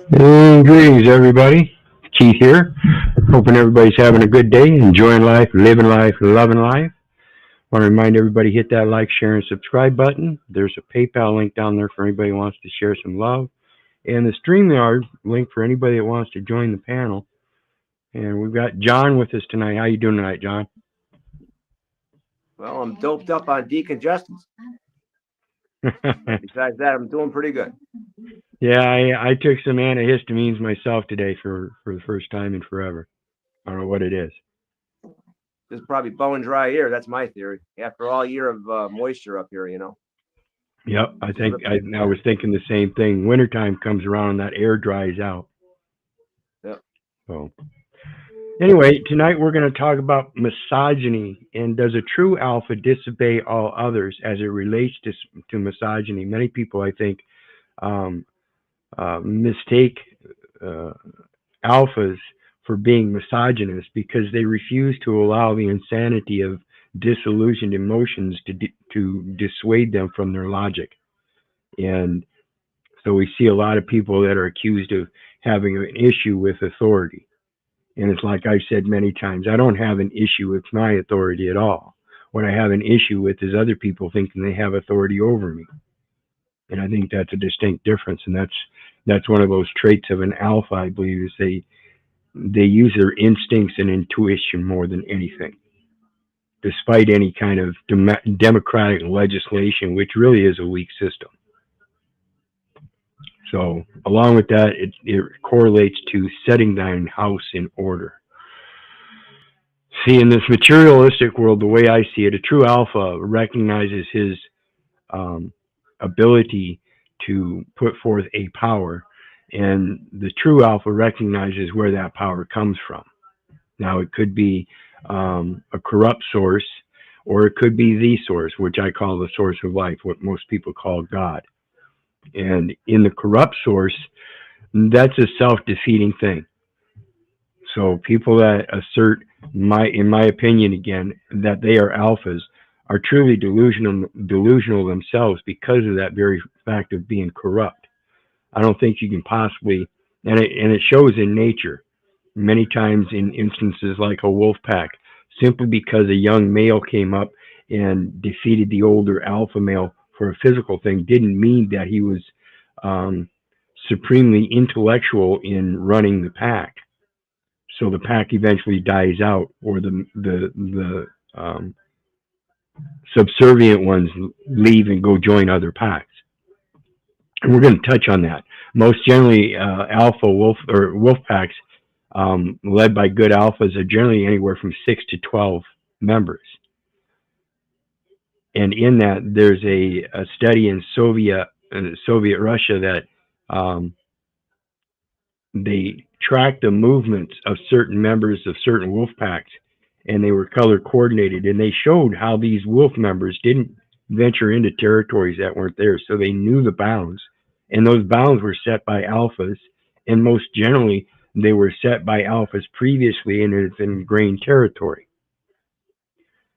Greetings, everybody. Keith here. Hoping everybody's having a good day, enjoying life, living life, loving life. Want to remind everybody hit that like, share, and subscribe button. There's a PayPal link down there for anybody who wants to share some love, and the StreamYard link for anybody that wants to join the panel. And we've got John with us tonight. How you doing tonight, John? Well, I'm doped up on decongestants. Besides that, I'm doing pretty good. Yeah, I took some antihistamines myself today for the first time in forever. I don't know what it is. This is probably bone dry ear. That's my theory. After all year of moisture up here, Yep, I was thinking the same thing. Wintertime comes around and that air dries out. Yep. So anyway, tonight we're going to talk about misogyny and does a true alpha disobey all others as it relates to misogyny. Many people, I think, mistake alphas for being misogynist because they refuse to allow the insanity of disillusioned emotions to dissuade them from their logic. And so we see a lot of people that are accused of having an issue with authority. And it's like I've said many times, I don't have an issue with my authority at all. What I have an issue with is other people thinking they have authority over me. And I think that's a distinct difference. And that's one of those traits of an alpha, I believe, is they use their instincts and intuition more than anything, despite any kind of democratic legislation, which really is a weak system. So along with that, it correlates to setting thine house in order. See, in this materialistic world, the way I see it, a true alpha recognizes his ability to put forth a power, and the true alpha recognizes where that power comes from. Now, it could be a corrupt source, or it could be the source, which I call the source of life, what most people call God. And in the corrupt source, that's a self-defeating thing. So people that assert, in my opinion again, that they are alphas are truly delusional themselves because of that very fact of being corrupt. I don't think you can possibly, and it shows in nature, many times in instances like a wolf pack, simply because a young male came up and defeated the older alpha male for a physical thing didn't mean that he was supremely intellectual in running the pack. So the pack eventually dies out, or the subservient ones leave and go join other packs. And we're going to touch on that. Most generally, alpha wolf or wolf packs led by good alphas are generally anywhere from 6 to 12 members. And in that, there's a study in Soviet Russia that they tracked the movements of certain members of certain wolf packs, and they were color coordinated, and they showed how these wolf members didn't venture into territories that weren't theirs, so they knew the bounds, and those bounds were set by alphas, and most generally they were set by alphas previously in its ingrained territory.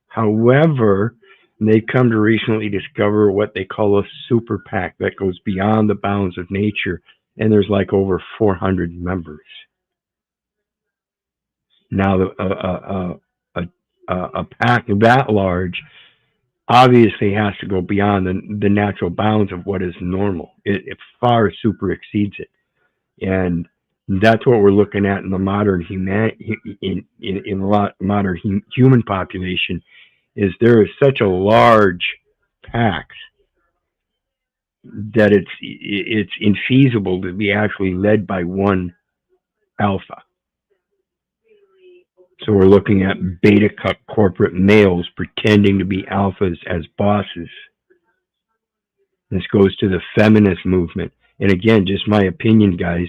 However, they've come to recently discover what they call a super pack that goes beyond the bounds of nature, and there's like over 400 members. Now, a pack that large obviously has to go beyond the natural bounds of what is normal. It far super exceeds it, and that's what we're looking at in the modern modern human population. Is there is such a large packs that it's infeasible to be actually led by one alpha. So we're looking at beta corporate males pretending to be alphas as bosses. This goes to the feminist movement. And again, just my opinion, guys,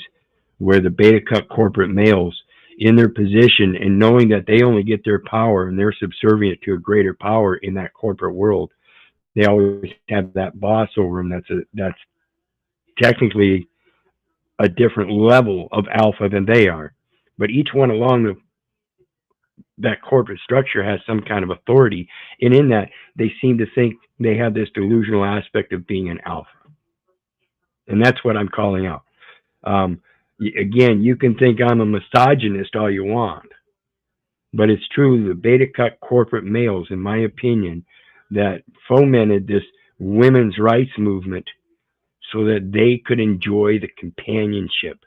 where the beta corporate males in their position and knowing that they only get their power and they're subservient to a greater power in that corporate world, they always have that boss over them that's technically a different level of alpha than they are. But each one along that corporate structure has some kind of authority, and in that they seem to think they have this delusional aspect of being an alpha, and that's what I'm calling out. Again, you can think I'm a misogynist all you want, but it's true the beta cut corporate males, in my opinion, that fomented this women's rights movement so that they could enjoy the companionship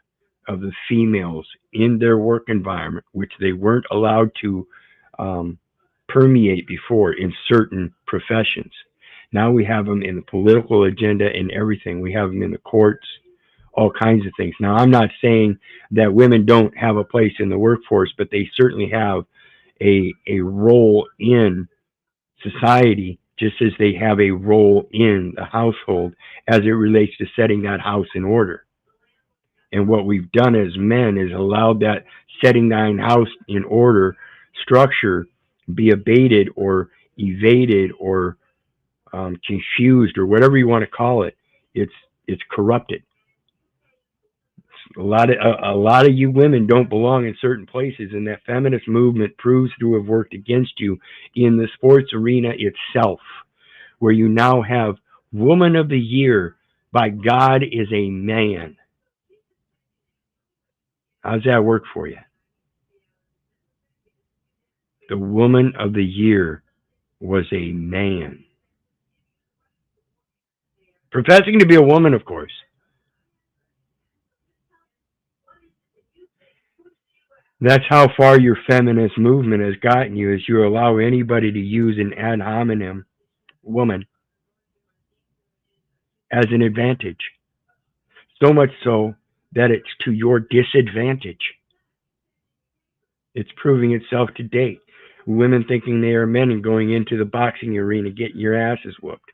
of the females in their work environment, which they weren't allowed to um, permeate before in certain professions. Now we have them in the political agenda and everything. We have them in the courts, all kinds of things. Now, I'm not saying that women don't have a place in the workforce, but they certainly have a role in society, just as they have a role in the household as it relates to setting that house in order. And what we've done as men is allowed that setting that house in order structure be abated or evaded or confused or whatever you want to call it. It's corrupted. A lot of you women don't belong in certain places, and that feminist movement proves to have worked against you in the sports arena itself, where you now have Woman of the Year by God is a man. How's that work for you? The Woman of the Year was a man, professing to be a woman, of course. That's how far your feminist movement has gotten you, is you allow anybody to use an ad hominem, woman, as an advantage. So much so that it's to your disadvantage. It's proving itself to date. Women thinking they are men and going into the boxing arena getting your asses whooped.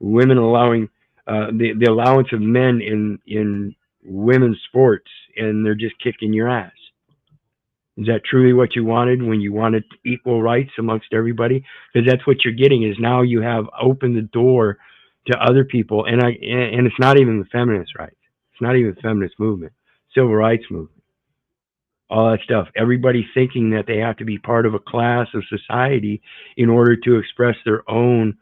Women allowing the allowance of men in women's sports, and they're just kicking your ass. Is that truly what you wanted when you wanted equal rights amongst everybody? Because that's what you're getting, is now you have opened the door to other people, and it's not even the feminist rights. It's not even the feminist movement, civil rights movement, all that stuff. Everybody thinking that they have to be part of a class of society in order to express their own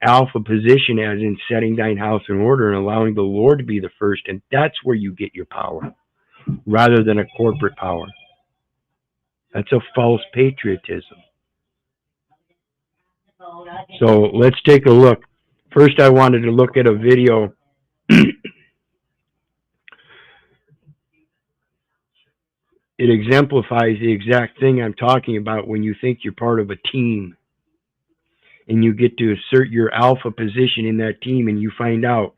alpha position, as in setting thine house in order and allowing the Lord to be the first, and that's where you get your power, rather than a corporate power. That's a false patriotism. So let's take a look. First, I wanted to look at a video. It exemplifies the exact thing I'm talking about when you think you're part of a team and you get to assert your alpha position in that team, and you find out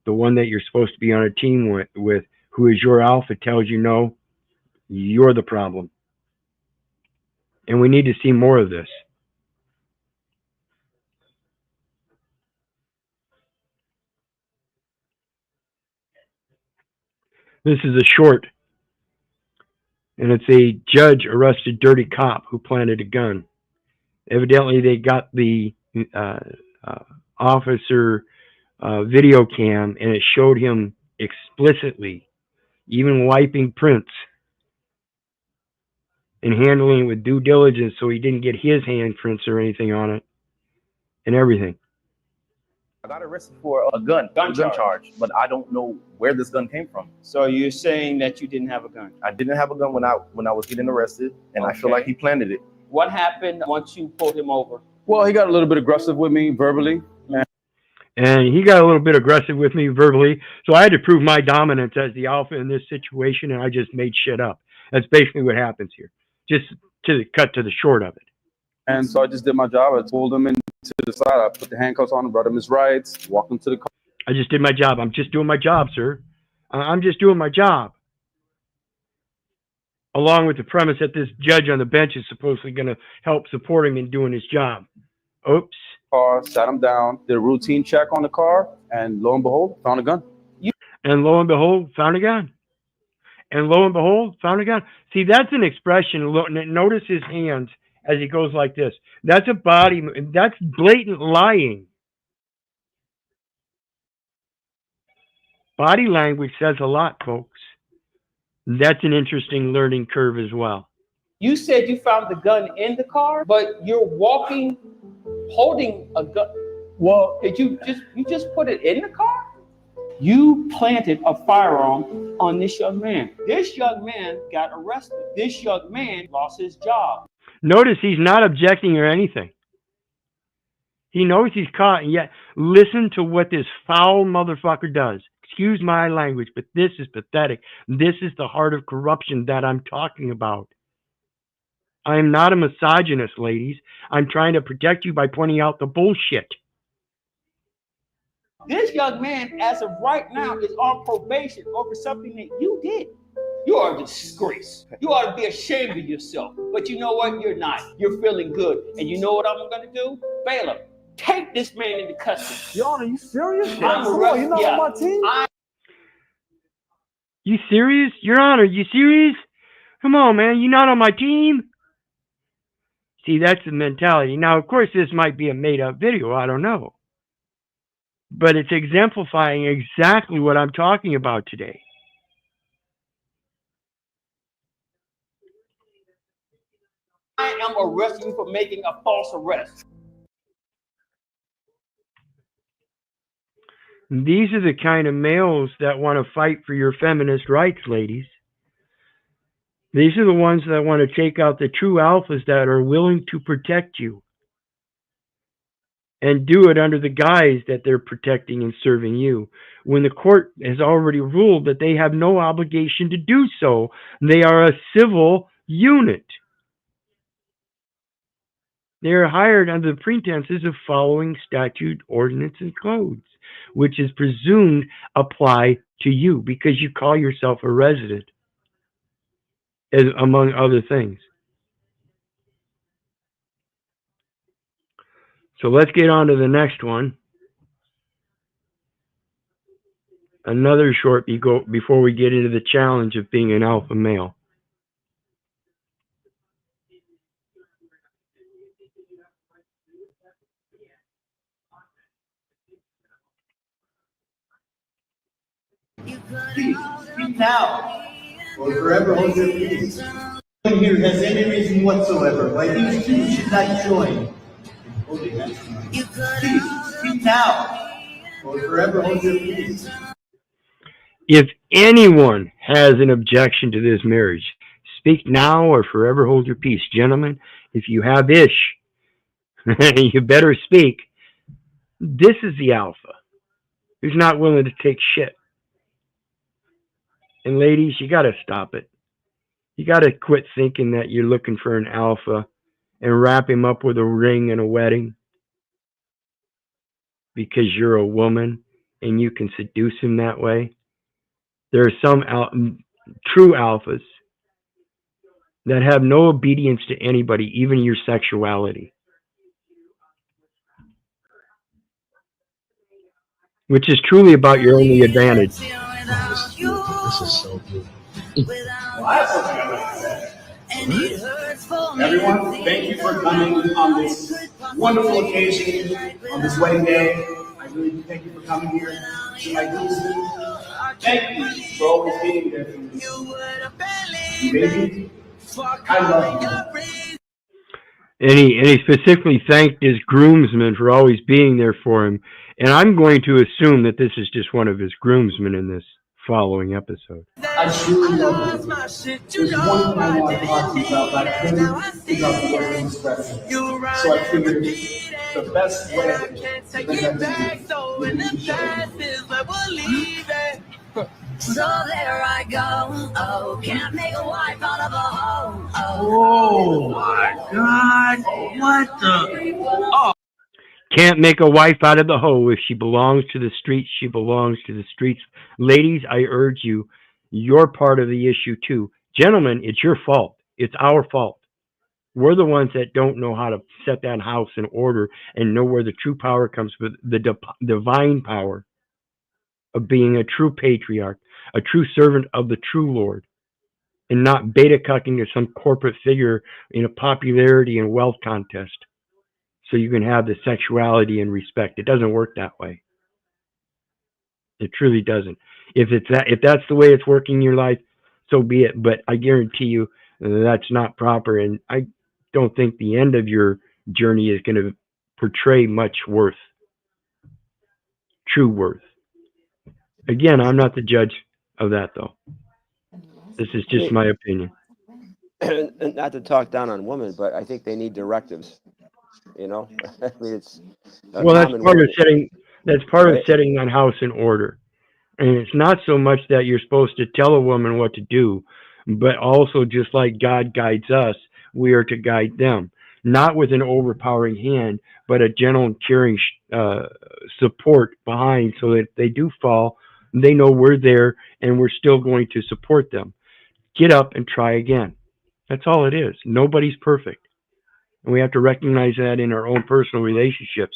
the one that you're supposed to be on a team with who is your alpha, tells you no, you're the problem. And we need to see more of this. This is a short, and it's a judge arrested dirty cop who planted a gun. Evidently, they got the uh, uh, officer video cam, and it showed him explicitly, even wiping prints and handling it with due diligence so he didn't get his handprints or anything on it and everything. I got arrested for a gun charge, but I don't know where this gun came from. So you're saying that you didn't have a gun? I didn't have a gun when I was getting arrested, and I feel like he planted it. What happened once you pulled him over? Well, he got a little bit aggressive with me verbally. And he got a little bit aggressive with me verbally, so I had to prove my dominance as the alpha in this situation, and I just made shit up. That's basically what happens here. Just to cut to the short of it. And so I just did my job. I pulled him into the side. I put the handcuffs on him, brought him his rights, walked him to the car. I just did my job. I'm just doing my job, sir. I'm just doing my job. Along with the premise that this judge on the bench is supposedly going to help support him in doing his job. Oops. Car, sat him down, did a routine check on the car, and lo and behold, found a gun. And lo and behold, found a gun. And lo and behold, found a gun. See, that's an expression. Notice his hands as he goes like this. That's a body. That's blatant lying. Body language says a lot, folks. That's an interesting learning curve as well. You said you found the gun in the car, but you're walking, holding a gun. Well, Did you just put it in the car? You planted a firearm on this young man. This young man got arrested. This young man lost his job. Notice he's not objecting or anything. He knows he's caught, and yet listen to what this foul motherfucker does. Excuse my language, but this is pathetic. This is the heart of corruption that I'm talking about. I am not a misogynist, ladies. I'm trying to protect you by pointing out the bullshit. This young man, as of right now, is on probation over something that you did. You are a disgrace. You ought to be ashamed of yourself. But you know what? You're not. You're feeling good. And you know what I'm going to do? Bailiff, take this man into custody. Your Honor, you serious? I'm Come on, arrested. you're not Yeah. on my team? You serious? Your Honor, you serious? Come on, man. You're not on my team? See, that's the mentality. Now, of course, this might be a made-up video. I don't know. But it's exemplifying exactly what I'm talking about today. I am arresting you for making a false arrest. These are the kind of males that want to fight for your feminist rights, ladies. These are the ones that want to take out the true alphas that are willing to protect you. And do it under the guise that they're protecting and serving you. When the court has already ruled that they have no obligation to do so. They are a civil unit. They are hired under the pretenses of following statute, ordinance, and codes, which is presumed apply to you because you call yourself a resident, as among other things. So let's get on to the next one. Another short before we get into the challenge of being an alpha male. Speak now, or forever hold your peace. No one here has any reason whatsoever why these two should not join. Speak now, or forever hold your peace. If anyone has an objection to this marriage, speak now or forever hold your peace. Gentlemen, if you have ish, you better speak. This is the alpha who's not willing to take shit. And ladies, you got to stop it. You got to quit thinking that you're looking for an alpha and wrap him up with a ring and a wedding because you're a woman and you can seduce him that way. There are some true alphas that have no obedience to anybody, even your sexuality, which is truly about your only advantage. This is so good. Well, I have something I'd like to say. Everyone, thank you for coming on this wonderful occasion, on this wedding day. I really do thank you for coming here to my groomsmen. Thank you for always being there for me. Baby, I love you. And he specifically thanked his groomsmen for always being there for him. And I'm going to assume that this is just one of his groomsmen in this following episode. I truly love you. There's one thing I want to talk to you about, but I couldn't figure out the way to express it. So I figured the best way to present it would be to show you. So there I go. Oh, can't make a wife out of a hoe. Oh my God! What the? Oh. Can't make a wife out of the hoe. If she belongs to the streets, she belongs to the streets. Ladies, I urge you, you're part of the issue too. Gentlemen, it's your fault. It's our fault. We're the ones that don't know how to set that house in order and know where the true power comes from, the divine power of being a true patriarch, a true servant of the true Lord, and not beta-cucking to some corporate figure in a popularity and wealth contest so you can have the sexuality and respect. It doesn't work that way. It truly doesn't. If that's the way it's working in your life, so be it. But I guarantee you that's not proper, and I don't think the end of your journey is going to portray much worth, true worth. Again, I'm not the judge of that, though. This is just my opinion. And not to talk down on women, but I think they need directives. You know, I mean, it's a Well, that's common part of word, setting. That's part of right? setting that house in order. And it's not so much that you're supposed to tell a woman what to do, but also just like God guides us, we are to guide them, not with an overpowering hand, but a gentle and caring support behind, so that if they do fall, they know we're there and we're still going to support them. Get up and try again. That's all it is. Nobody's perfect. And we have to recognize that in our own personal relationships.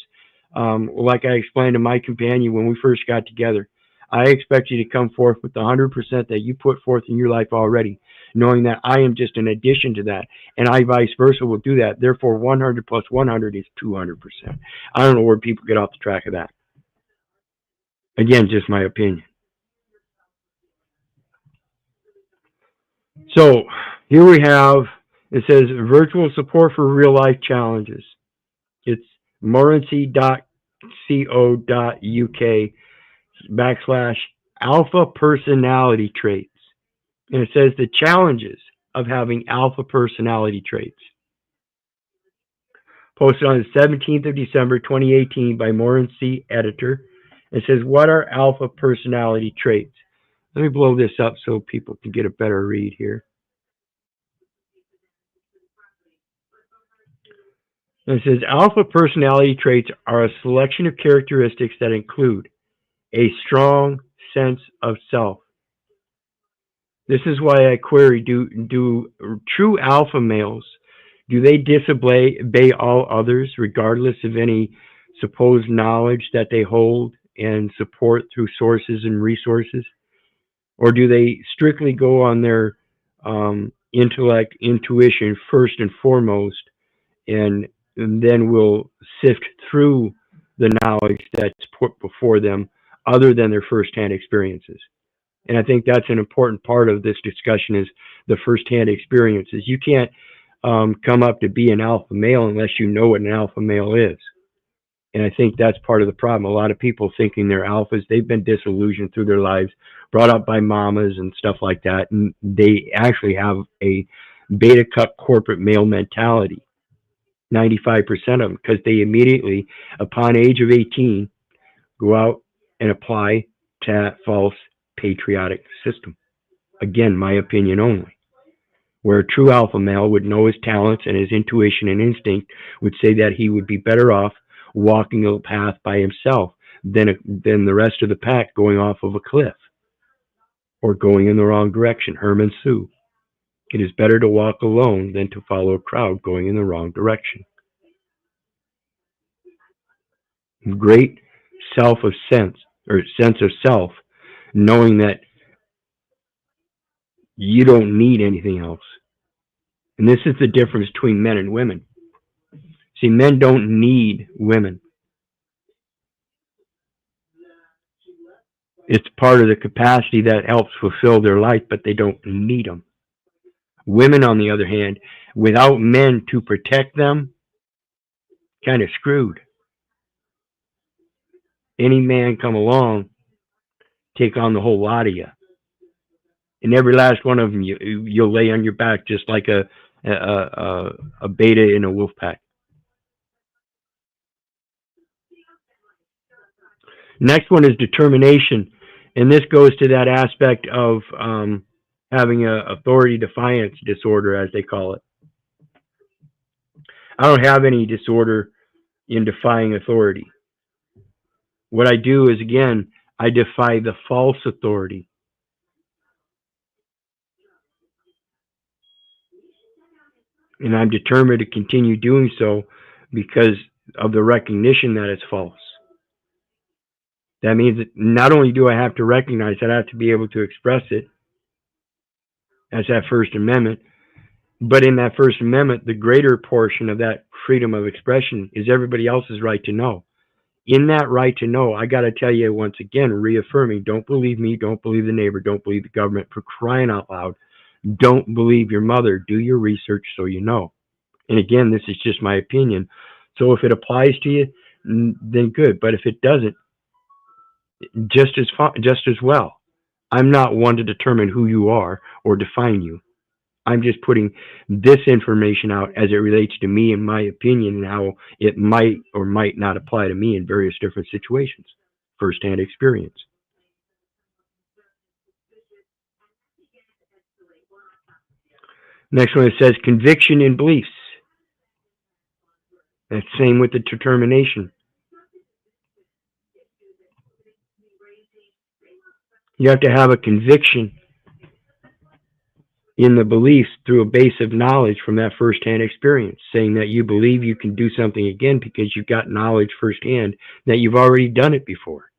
Like I explained to my companion when we first got together, I expect you to come forth with the 100% that you put forth in your life already, knowing that I am just an addition to that, and I vice versa will do that. Therefore, 100 plus 100 is 200%. I don't know where people get off the track of that. Again, just my opinion. So here we have, it says virtual support for real life challenges. It's morency.co.uk/alpha personality traits. And it says the challenges of having alpha personality traits. Posted on the 17th of December, 2018 by Morency editor. It says, what are alpha personality traits? Let me blow this up so people can get a better read here. And it says, alpha personality traits are a selection of characteristics that include a strong sense of self. This is why I query, do true alpha males, do they disobey all others regardless of any supposed knowledge that they hold and support through sources and resources? Or do they strictly go on their intellect, intuition first and foremost, and then will sift through the knowledge that's put before them other than their firsthand experiences? And I think that's an important part of this discussion, is the firsthand experiences. You can't come up to be an alpha male unless you know what an alpha male is. And I think that's part of the problem. A lot of people thinking they're alphas, they've been disillusioned through their lives, brought up by mamas and stuff like that. And they actually have a beta cup corporate male mentality, 95% of them, because they immediately, upon age of 18, go out and apply to that false patriotic system. Again, my opinion only. Where a true alpha male would know his talents and his intuition and instinct would say that he would be better off walking a path by himself than the rest of the pack going off of a cliff or going in the wrong direction. Herman Sue. It is better to walk alone than to follow a crowd going in the wrong direction. Great sense of self, knowing that you don't need anything else. And this is the difference between men and women. See, men don't need women. It's part of the capacity that helps fulfill their life, but they don't need them. Women, on the other hand, without men to protect them, kind of screwed. Any man come along, take on the whole lot of you. And every last one of them, you'll lay on your back just like a beta in a wolf pack. Next one is determination. And this goes to that aspect of having a authority defiance disorder, as they call it. I don't have any disorder in defying authority. What I do is, again, I defy the false authority. And I'm determined to continue doing so because of the recognition that it's false. That means that not only do I have to recognize it, I have to be able to express it as that First Amendment, but in that First Amendment, the greater portion of that freedom of expression is everybody else's right to know. In that right to know, I got to tell you once again, reaffirming, don't believe me, don't believe the neighbor, don't believe the government, for crying out loud. Don't believe your mother. Do your research so you know. And again, this is just my opinion. So if it applies to you, then good. But if it doesn't, just as well. I'm not one to determine who you are or define you. I'm just putting this information out as it relates to me and my opinion and how it might or might not apply to me in various different situations. First-hand experience. Next one, it says conviction in beliefs. That's same with the determination. You have to have a conviction in the beliefs through a base of knowledge from that first-hand experience, saying that you believe you can do something again because you've got knowledge firsthand that you've already done it before.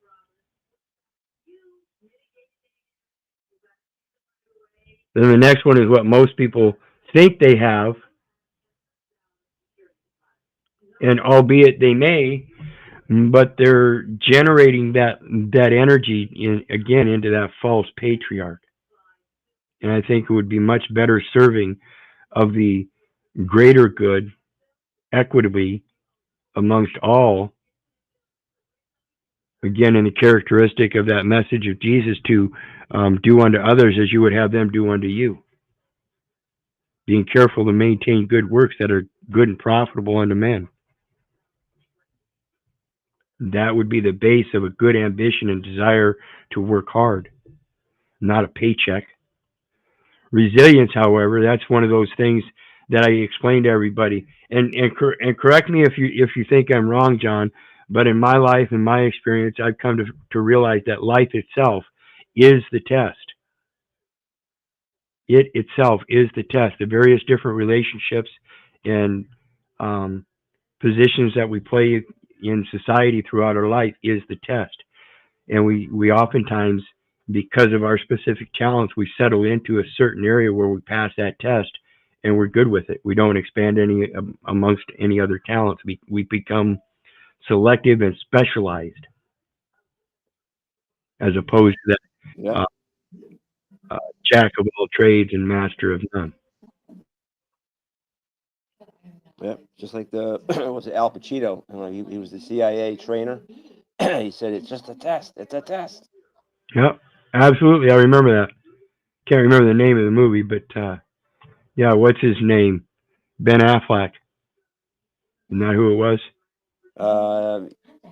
Then the next one is what most people think they have, and albeit they may, but they're generating that energy again into that false patriarch. And I think it would be much better serving of the greater good equitably amongst all, again, in the characteristic of that message of Jesus to do unto others as you would have them do unto you. Being careful to maintain good works that are good and profitable unto men. That would be the base of a good ambition and desire to work hard, not a paycheck. Resilience, however, that's one of those things that I explain to everybody. And correct me if you think I'm wrong, John, but in my life, in my experience, I've come to realize that life itself is the test. It itself is the test. The various different relationships and positions that we play in society throughout our life is the test. And we oftentimes, because of our specific talents, we settle into a certain area where we pass that test and we're good with it. We don't expand any amongst any other talents. We become selective and specialized as opposed to that jack of all trades and master of none. Yep, just like was it Al Pacino? He was the CIA trainer. He said, "It's just a test. It's a test." Yep, absolutely. I remember that. Can't remember the name of the movie, but yeah, what's his name? Ben Affleck. Isn't that who it was?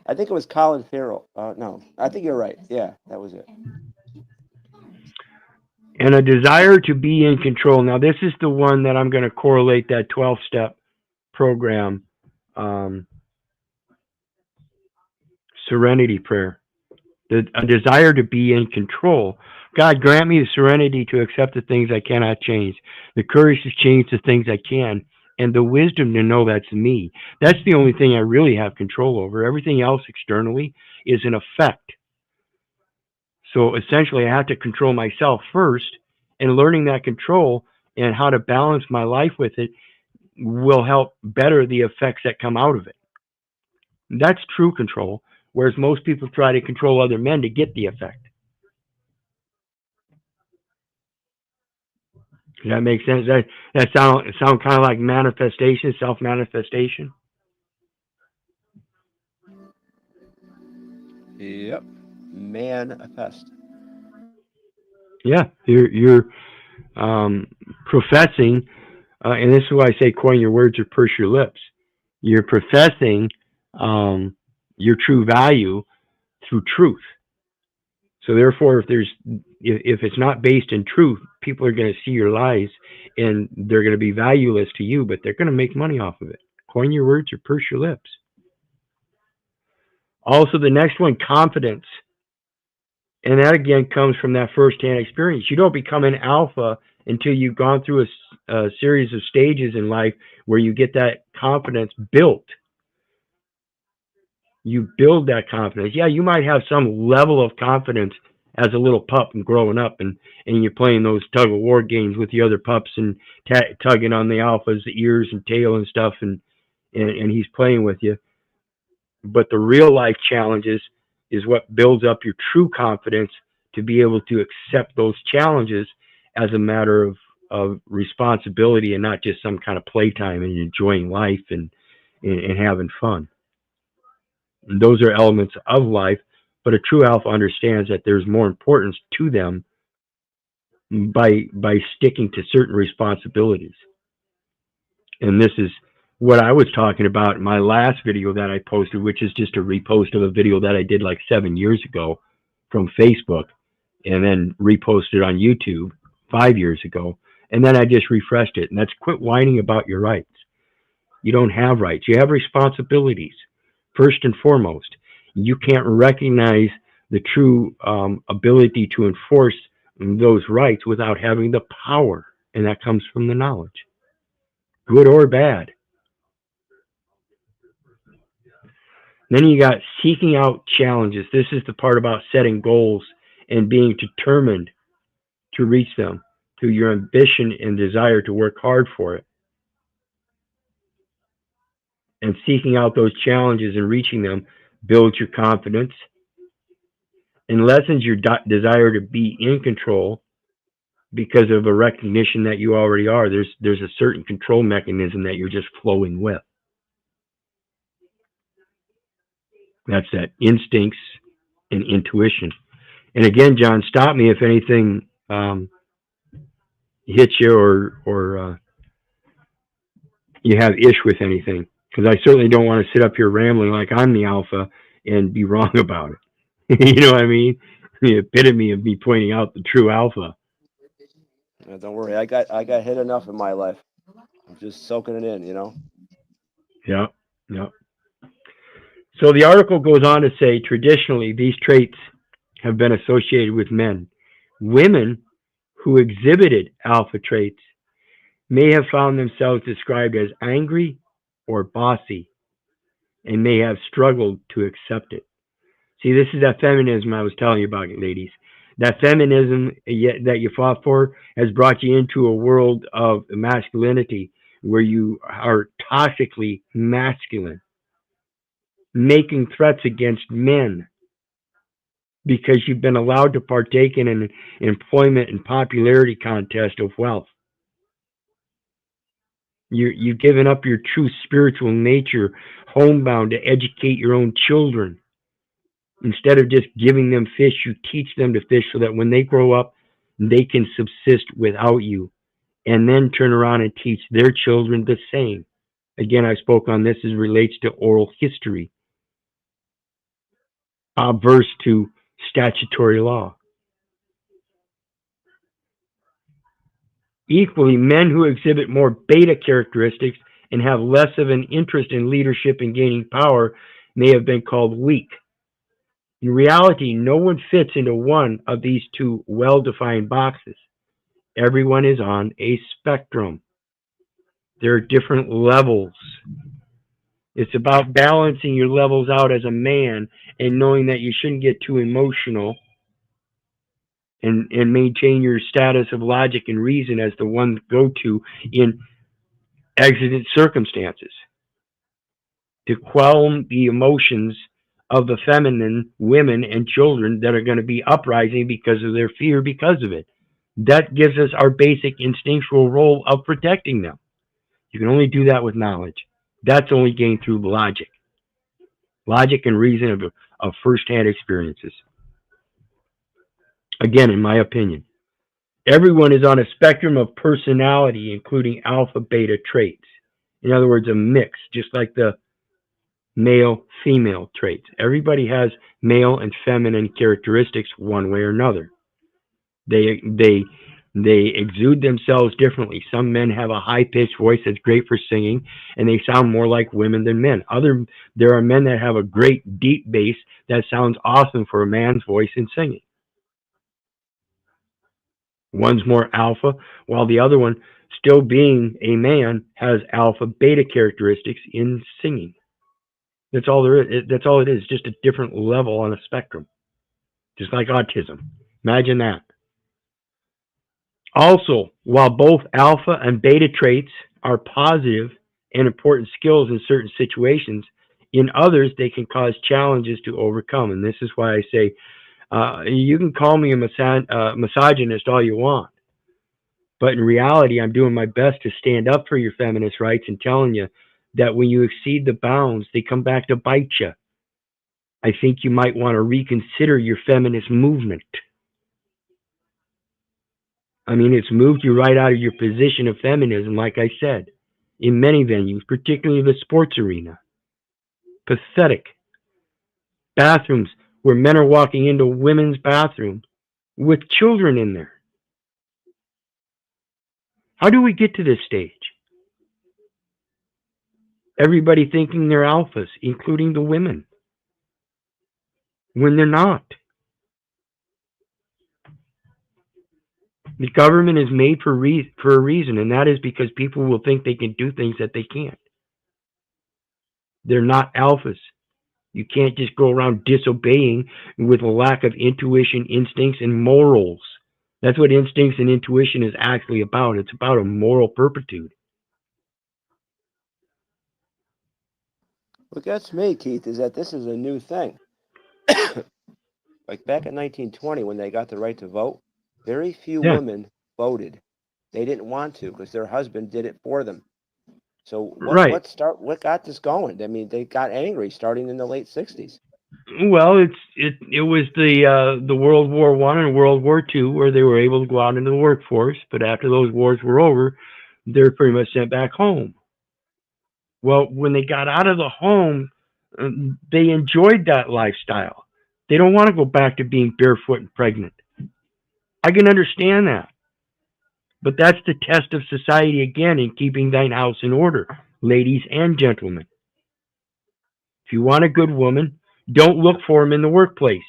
I think it was Colin Farrell. No, I think you're right. Yeah, that was it. And a desire to be in control. Now, this is the one that I'm going to correlate that 12-step program, serenity prayer. A desire to be in control. God, grant me the serenity to accept the things I cannot change, the courage to change the things I can, and the wisdom to know that's me. That's the only thing I really have control over. Everything else externally is an effect. So essentially, I have to control myself first, and learning that control and how to balance my life with it will help better the effects that come out of it. That's true control, whereas most people try to control other men to get the effect. Does that make sense? That sound kind of like manifestation, self-manifestation? Yep. Manifest. Yeah, you're professing, and this is why I say coin your words or purse your lips. You're professing your true value through truth. So therefore, if it's not based in truth, people are going to see your lies and they're going to be valueless to you, but they're going to make money off of it. Coin your words or purse your lips. Also, the next one, confidence. And that again comes from that first-hand experience. You don't become an alpha until you've gone through a series of stages in life where you get that confidence built. You build that confidence. Yeah, you might have some level of confidence as a little pup and growing up, and you're playing those tug-of-war games with the other pups and tugging on the alpha's ears and tail and stuff, and he's playing with you. But the real life challenges is what builds up your true confidence to be able to accept those challenges as a matter of responsibility and not just some kind of playtime and enjoying life and having fun. And those are elements of life, But a true alpha understands that there's more importance to them by sticking to certain responsibilities. And this is what I was talking about in my last video that I posted, which is just a repost of a video that I did like 7 years ago from Facebook, and then reposted on YouTube 5 years ago. And then I just refreshed it. And that's quit whining about your rights. You don't have rights. You have responsibilities. First and foremost, you can't recognize the true ability to enforce those rights without having the power. And that comes from the knowledge, good or bad. Then you got seeking out challenges. This is the part about setting goals and being determined to reach them through your ambition and desire to work hard for it. And seeking out those challenges and reaching them builds your confidence and lessens your desire to be in control because of a recognition that you already are. There's a certain control mechanism that you're just flowing with. That's that instincts and intuition. And again, John, stop me if anything hits you or you have ish with anything, because I certainly don't want to sit up here rambling like I'm the alpha and be wrong about it. You know what I mean? The epitome of me pointing out the true alpha. Yeah, don't worry, I got hit enough in my life. I'm just soaking it in, you know. Yeah. So the article goes on to say, traditionally, these traits have been associated with men. Women who exhibited alpha traits may have found themselves described as angry or bossy and may have struggled to accept it. See, this is that feminism I was telling you about, ladies. That feminism that you fought for has brought you into a world of masculinity where you are toxically masculine, making threats against men because you've been allowed to partake in an employment and popularity contest of wealth. You've given up your true spiritual nature, homebound, to educate your own children. Instead of just giving them fish, you teach them to fish so that when they grow up, they can subsist without you, and then turn around and teach their children the same. Again, I spoke on this as it relates to oral history, averse to statutory law. Equally, men who exhibit more beta characteristics and have less of an interest in leadership and gaining power may have been called weak. In reality, no one fits into one of these two well-defined boxes. Everyone is on a spectrum. There are different levels. It's about balancing your levels out as a man and knowing that you shouldn't get too emotional and maintain your status of logic and reason as the one go-to in exigent circumstances. To quell the emotions of the feminine women and children that are going to be uprising because of their fear because of it. That gives us our basic instinctual role of protecting them. You can only do that with knowledge. That's only gained through logic. Logic and reason of first-hand experiences. Again, in my opinion, everyone is on a spectrum of personality, including alpha-beta traits. In other words, a mix, just like the male-female traits. Everybody has male and feminine characteristics one way or another. They exude themselves differently. Some men have a high-pitched voice that's great for singing, and they sound more like women than men. There are men that have a great deep bass that sounds awesome for a man's voice in singing. One's more alpha, while the other one, still being a man, has alpha-beta characteristics in singing. That's all there is. That's all it is, just a different level on a spectrum. Just like autism. Imagine that. Also, while both alpha and beta traits are positive and important skills in certain situations, in others they can cause challenges to overcome. And this is why I say, you can call me a misogynist all you want, but in reality, I'm doing my best to stand up for your feminist rights and telling you that when you exceed the bounds, they come back to bite you. I think you might want to reconsider your feminist movement. I mean, it's moved you right out of your position of feminism, like I said, in many venues, particularly the sports arena. Pathetic. Bathrooms where men are walking into women's bathrooms with children in there. How do we get to this stage? Everybody thinking they're alphas, including the women, when they're not. The government is made for a reason, and that is because people will think they can do things that they can't. They're not alphas. You can't just go around disobeying with a lack of intuition, instincts, and morals. That's what instincts and intuition is actually about. It's about a moral turpitude. What gets me, Keith, is that this is a new thing. Like back in 1920, when they got the right to vote, very few women voted. They didn't want to because their husband did it for them. So what got this going? I mean, they got angry starting in the late 60s. Well, it was the World War I and World War II where they were able to go out into the workforce, but after those wars were over, they're pretty much sent back home. Well, when they got out of the home, they enjoyed that lifestyle. They don't want to go back to being barefoot and pregnant. I can understand that. But that's the test of society again in keeping thine house in order, ladies and gentlemen. If you want a good woman, don't look for them in the workplace.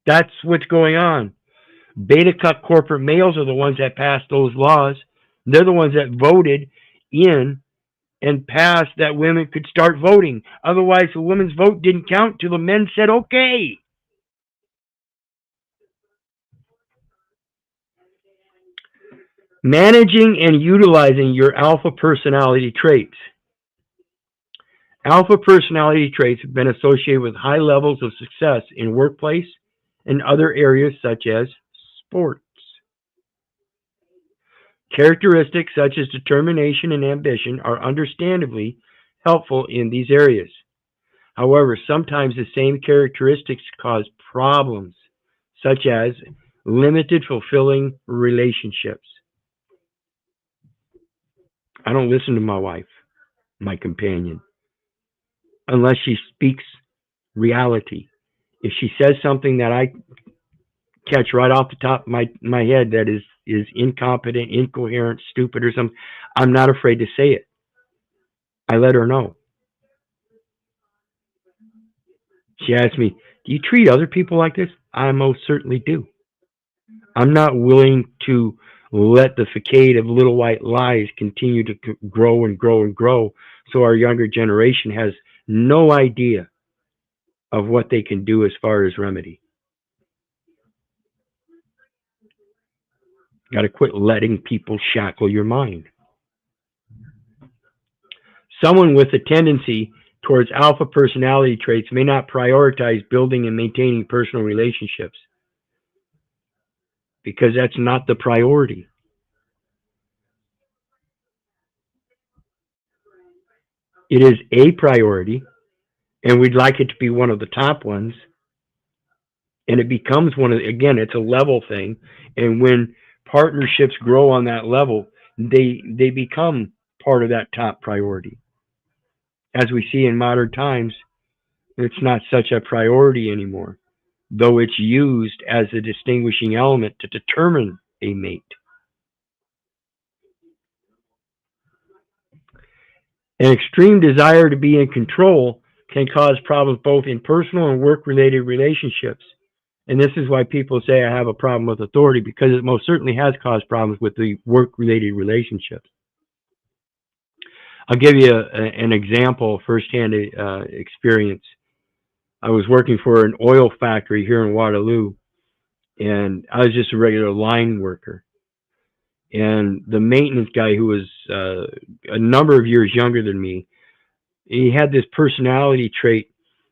That's what's going on. Beta cuck corporate males are the ones that passed those laws. They're the ones that voted in and passed that women could start voting. Otherwise, the women's vote didn't count till the men said, okay. Managing and utilizing your alpha personality traits. Alpha personality traits have been associated with high levels of success in workplace and other areas such as sports. Characteristics such as determination and ambition are understandably helpful in these areas. However, sometimes the same characteristics cause problems, such as limited fulfilling relationships. I don't listen to my wife, my companion, unless she speaks reality. If she says something that I catch right off the top of my head that is incompetent, incoherent, stupid, or something, I'm not afraid to say it. I let her know. She asked me, do you treat other people like this? I most certainly do. I'm not willing to let the facade of little white lies continue to grow and grow and grow, so our younger generation has no idea of what they can do as far as remedy. Got to quit letting people shackle your mind. Someone with a tendency towards alpha personality traits may not prioritize building and maintaining personal relationships because that's not the priority. It is a priority, and we'd like it to be one of the top ones. And it becomes one of, again, it's a level thing. And when partnerships grow on that level, they become part of that top priority. As we see in modern times, it's not such a priority anymore, though it's used as a distinguishing element to determine a mate. An extreme desire to be in control can cause problems both in personal and work-related relationships. And this is why people say I have a problem with authority, because it most certainly has caused problems with the work-related relationships. I'll give you an example, firsthand experience. I was working for an oil factory here in Waterloo, and I was just a regular line worker. And the maintenance guy, who was a number of years younger than me, he had this personality trait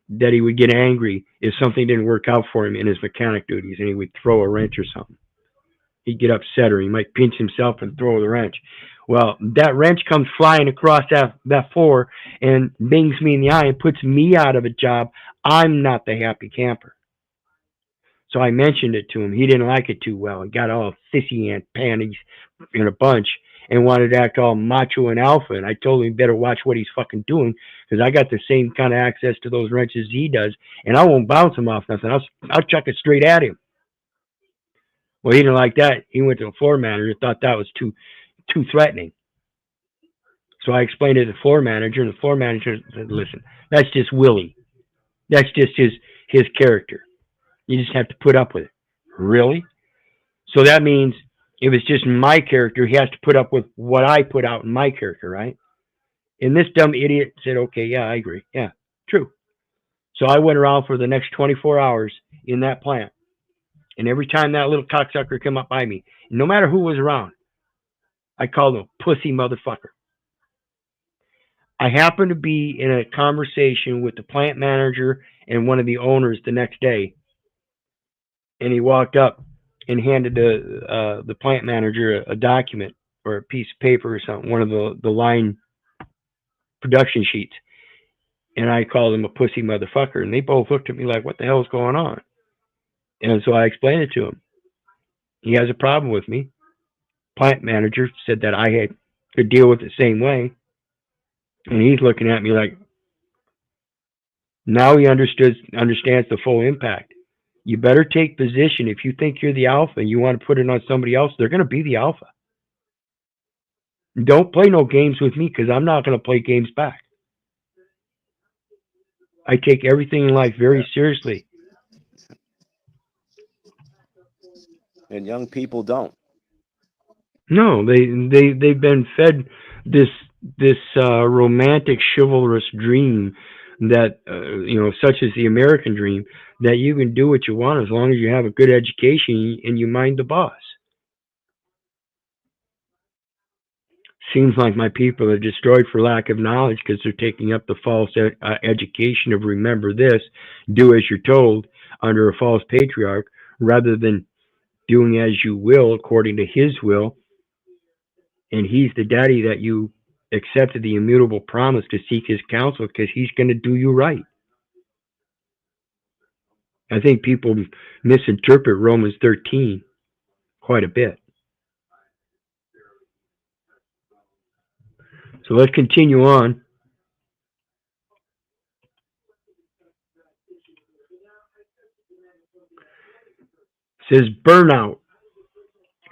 that he would get angry if something didn't work out for him in his mechanic duties, and he would throw a wrench or something. He'd get upset, or he might pinch himself and throw the wrench. Well, that wrench comes flying across that floor and bings me in the eye and puts me out of a job. I'm not the happy camper. So I mentioned it to him. He didn't like it too well. He got all sissy ant panties in a bunch and wanted to act all macho and alpha. And I told him he better watch what he's fucking doing, because I got the same kind of access to those wrenches he does, and I won't bounce him off nothing. I'll chuck it straight at him. Well, he didn't like that. He went to the floor manager, thought that was too threatening. So I explained it to the floor manager, and the floor manager said, listen, that's just Willie. That's just his character. You just have to put up with it. Really? So that means if it's just my character, he has to put up with what I put out in my character, right? And this dumb idiot said, okay, yeah, I agree. Yeah, true. So I went around for the next 24 hours in that plant. And every time that little cocksucker came up by me, no matter who was around, I called him pussy motherfucker. I happened to be in a conversation with the plant manager and one of the owners the next day. And he walked up and handed the plant manager a document or a piece of paper or something, one of the line production sheets. And I called him a pussy motherfucker. And they both looked at me like, what the hell is going on? And so I explained it to him. He has a problem with me. Plant manager said that I could deal with it the same way. And he's looking at me like, now he understands the full impact. You better take position. If you think you're the alpha and you want to put it on somebody else, they're going to be the alpha. Don't play no games with me, because I'm not going to play games back. I take everything in life very seriously. And young people don't. No, they've been fed this romantic chivalrous dream that such as the American dream, that you can do what you want as long as you have a good education and you mind the boss. Seems like my people are destroyed for lack of knowledge, because they're taking up the false education of remember this, do as you're told under a false patriarch, rather than doing as you will according to his will. And he's the daddy that you accepted the immutable promise to seek his counsel, because he's going to do you right. I think people misinterpret Romans 13 quite a bit. So let's continue on. It says burnout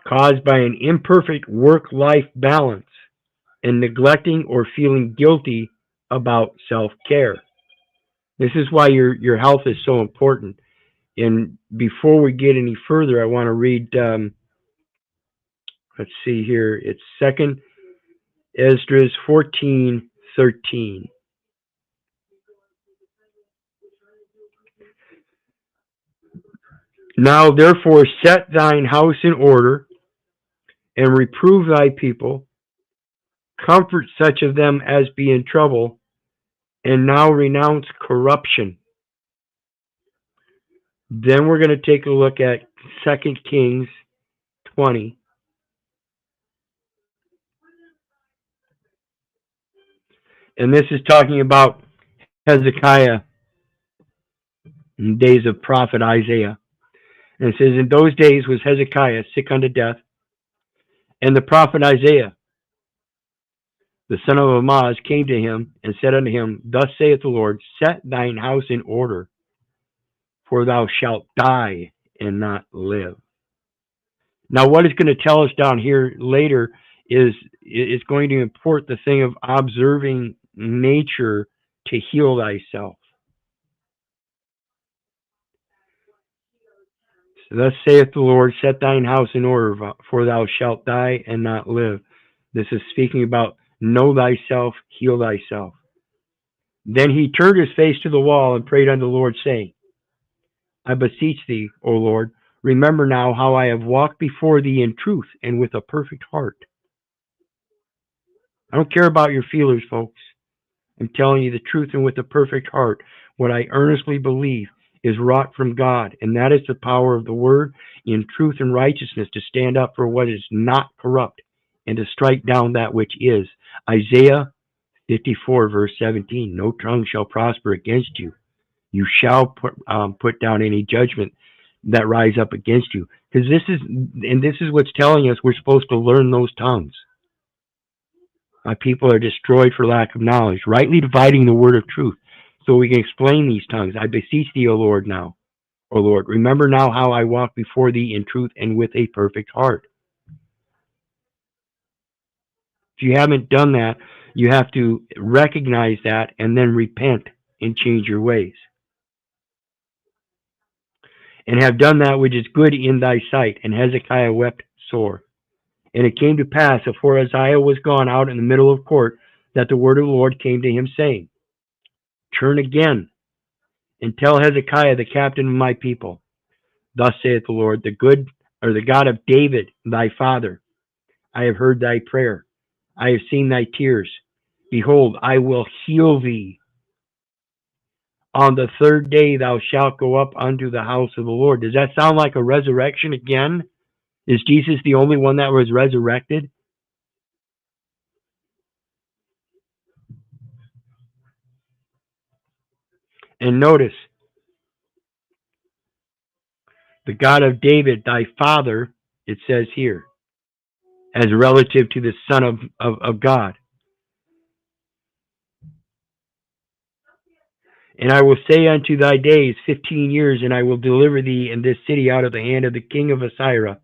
caused by an imperfect work-life balance and neglecting or feeling guilty about self-care. This is why your health is so important. And before we get any further, I want to read, let's see here, it's 2 Esdras 14:13. Now therefore set thine house in order, and reprove thy people, comfort such of them as be in trouble, and now renounce corruption. Then we're going to take a look at 2 Kings 20. And this is talking about Hezekiah in the days of prophet Isaiah. And it says, in those days was Hezekiah sick unto death, and the prophet Isaiah, the son of Amoz, came to him and said unto him, thus saith the Lord, set thine house in order, for thou shalt die and not live. Now what it's going to tell us down here later is it's going to import the thing of observing nature to heal thyself. So thus saith the Lord, set thine house in order, for thou shalt die and not live. This is speaking about know thyself, heal thyself. Then he turned his face to the wall and prayed unto the Lord, saying, I beseech thee, O Lord, remember now how I have walked before thee in truth and with a perfect heart. I don't care about your feelers, folks. I'm telling you the truth, and with a perfect heart. What I earnestly believe is wrought from God, and that is the power of the word in truth and righteousness to stand up for what is not corrupt, and to strike down that which is. Isaiah 54 verse 17, no tongue shall prosper against you. You shall put down any judgment that rise up against you. Because this is what's telling us we're supposed to learn those tongues. My people are destroyed for lack of knowledge, rightly dividing the word of truth. So we can explain these tongues. I beseech thee, O Lord, now. O Lord, remember now how I walk before thee in truth and with a perfect heart. If you haven't done that, you have to recognize that and then repent and change your ways. And have done that which is good in thy sight. And Hezekiah wept sore. And it came to pass, afore Isaiah was gone out in the middle of court, that the word of the Lord came to him, saying, turn again, and tell Hezekiah, the captain of my people, thus saith the Lord, the God of David, thy father, I have heard thy prayer. I have seen thy tears. Behold, I will heal thee. On the third day thou shalt go up unto the house of the Lord. Does that sound like a resurrection again? Is Jesus the only one that was resurrected? And notice, the God of David, thy father, it says here, as relative to the Son of God. And I will say unto thy days 15 years, and I will deliver thee in this city out of the hand of the king of Assyria,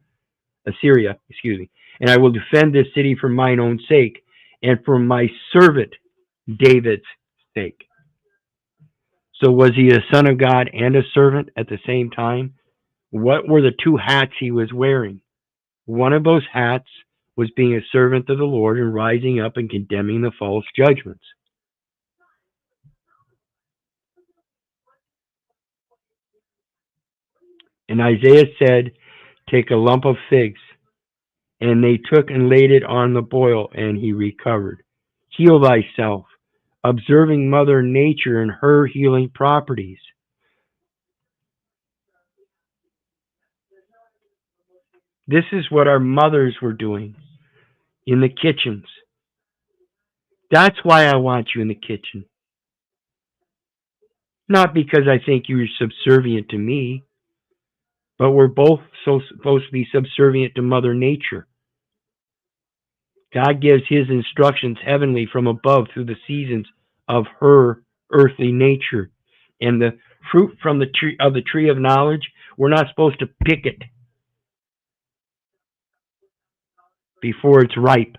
and I will defend this city for mine own sake, and for my servant David's sake. So was he a son of God and a servant at the same time? What were the two hats he was wearing? One of those hats was being a servant of the Lord and rising up and condemning the false judgments. And Isaiah said, take a lump of figs. And they took and laid it on the boil, and he recovered. Heal thyself, observing Mother Nature and her healing properties. This is what our mothers were doing in the kitchens. That's why I want you in the kitchen. Not because I think you're subservient to me, but we're both supposed to be subservient to Mother Nature. God gives his instructions heavenly from above through the seasons of her earthly nature. And the fruit from the tree of knowledge, we're not supposed to pick it before it's ripe.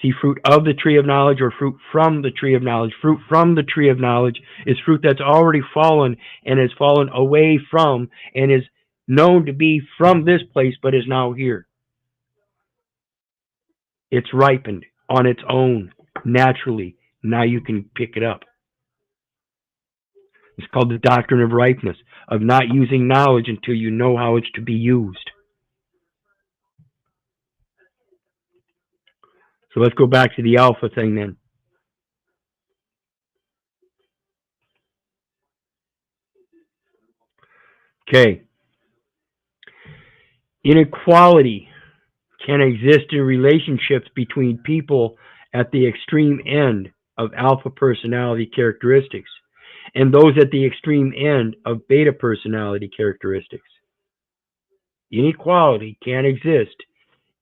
See, fruit of the tree of knowledge or fruit from the tree of knowledge. Fruit from the tree of knowledge is fruit that's already fallen and has fallen away from and is known to be from this place but is now here. It's ripened on its own, naturally. Now you can pick it up. It's called the doctrine of ripeness, of not using knowledge until you know how it's to be used. So let's go back to the alpha thing then. Okay. Inequality can exist in relationships between people at the extreme end of alpha personality characteristics and those at the extreme end of beta personality characteristics. Inequality can exist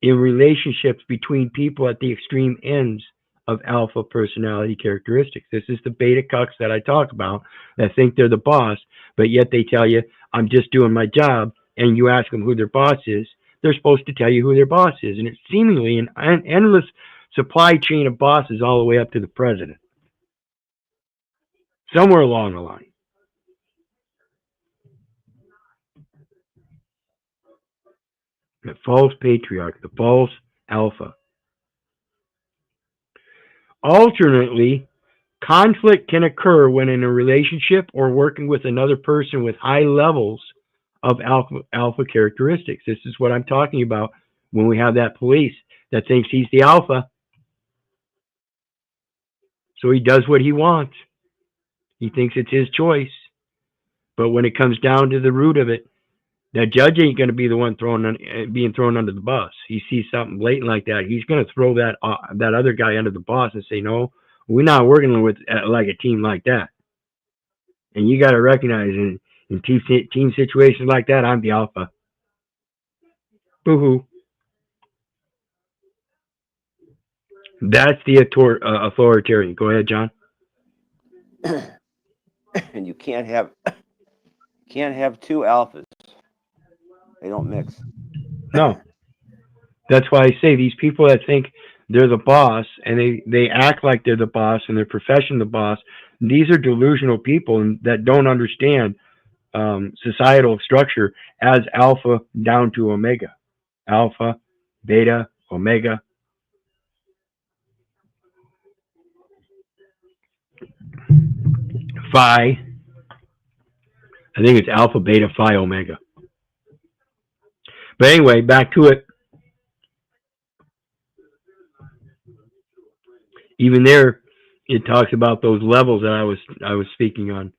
in relationships between people at the extreme ends of alpha personality characteristics. This is the beta cucks that I talk about that think they're the boss, but yet they tell you, I'm just doing my job, and you ask them who their boss is, they're supposed to tell you who their boss is. And it's seemingly an endless supply chain of bosses all the way up to the president. Somewhere along the line. The false patriarch, the false alpha. Alternately, conflict can occur when in a relationship or working with another person with high levels of alpha characteristics. This is what I'm talking about when we have that police that thinks he's the alpha. So he does what he wants. He thinks it's his choice. But when it comes down to the root of it, That judge ain't going to be the one being thrown under the bus. He sees something blatant like that, he's going to throw that other guy under the bus and say, no, we're not working with like a team like that. And you got to recognize in team situations like that, I'm the alpha. Boo-hoo. That's the authoritarian. Go ahead, John. And you can't have two alphas. They don't mix. No. That's why I say these people that think they're the boss and they act like they're the boss and their profession the boss, these are delusional people that don't understand societal structure as alpha down to omega. Alpha, beta, omega. Phi. I think it's alpha, beta, phi, omega. But anyway, back to it. Even there, it talks about those levels that I was speaking on,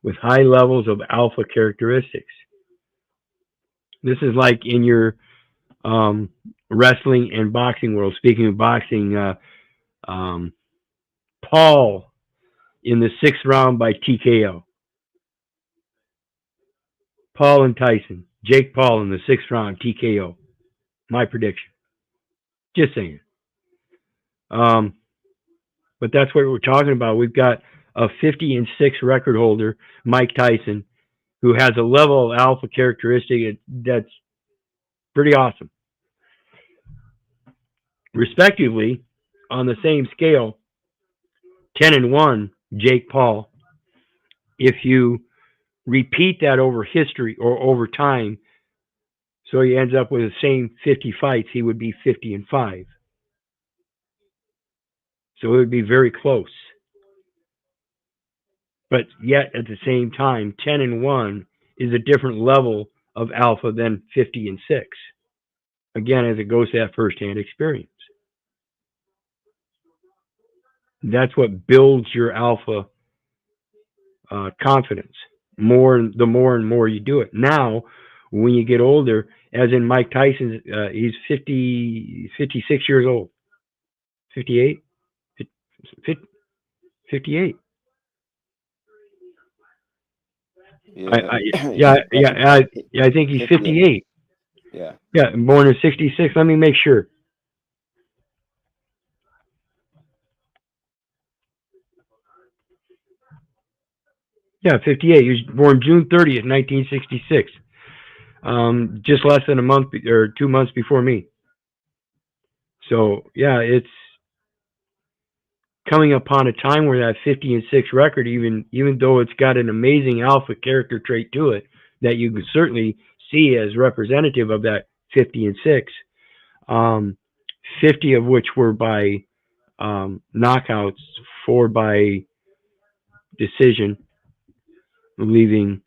with high levels of alpha characteristics. This is like in your wrestling and boxing world. Speaking of boxing, Paul in the 6th round by TKO. Paul and Tyson. Jake Paul in the 6th round, TKO. My prediction. Just saying. But that's what we're talking about. We've got a 50-6 record holder, Mike Tyson, who has a level of alpha characteristic that's pretty awesome. Respectively, on the same scale, 10-1, Jake Paul. If you repeat that over history or over time, so he ends up with the same 50 fights, he would be 50-5. So it would be very close. But yet, at the same time, 10-1 is a different level of alpha than 50-6. Again, as it goes to that first-hand experience. That's what builds your alpha confidence. The more and more you do it. Now, when you get older, as in Mike Tyson, he's 56 years old. 58? 58. Yeah. I think he's 58. Yeah. Yeah, born in 66. Let me make sure. Yeah, 58. He was born June 30th, 1966. Just less than a month or 2 months before me. So, yeah, it's coming upon a time where that 50-6 record, even though it's got an amazing alpha character trait to it, that you can certainly see as representative of that 50-6, 50 of which were by knockouts, 4 by decision, leaving.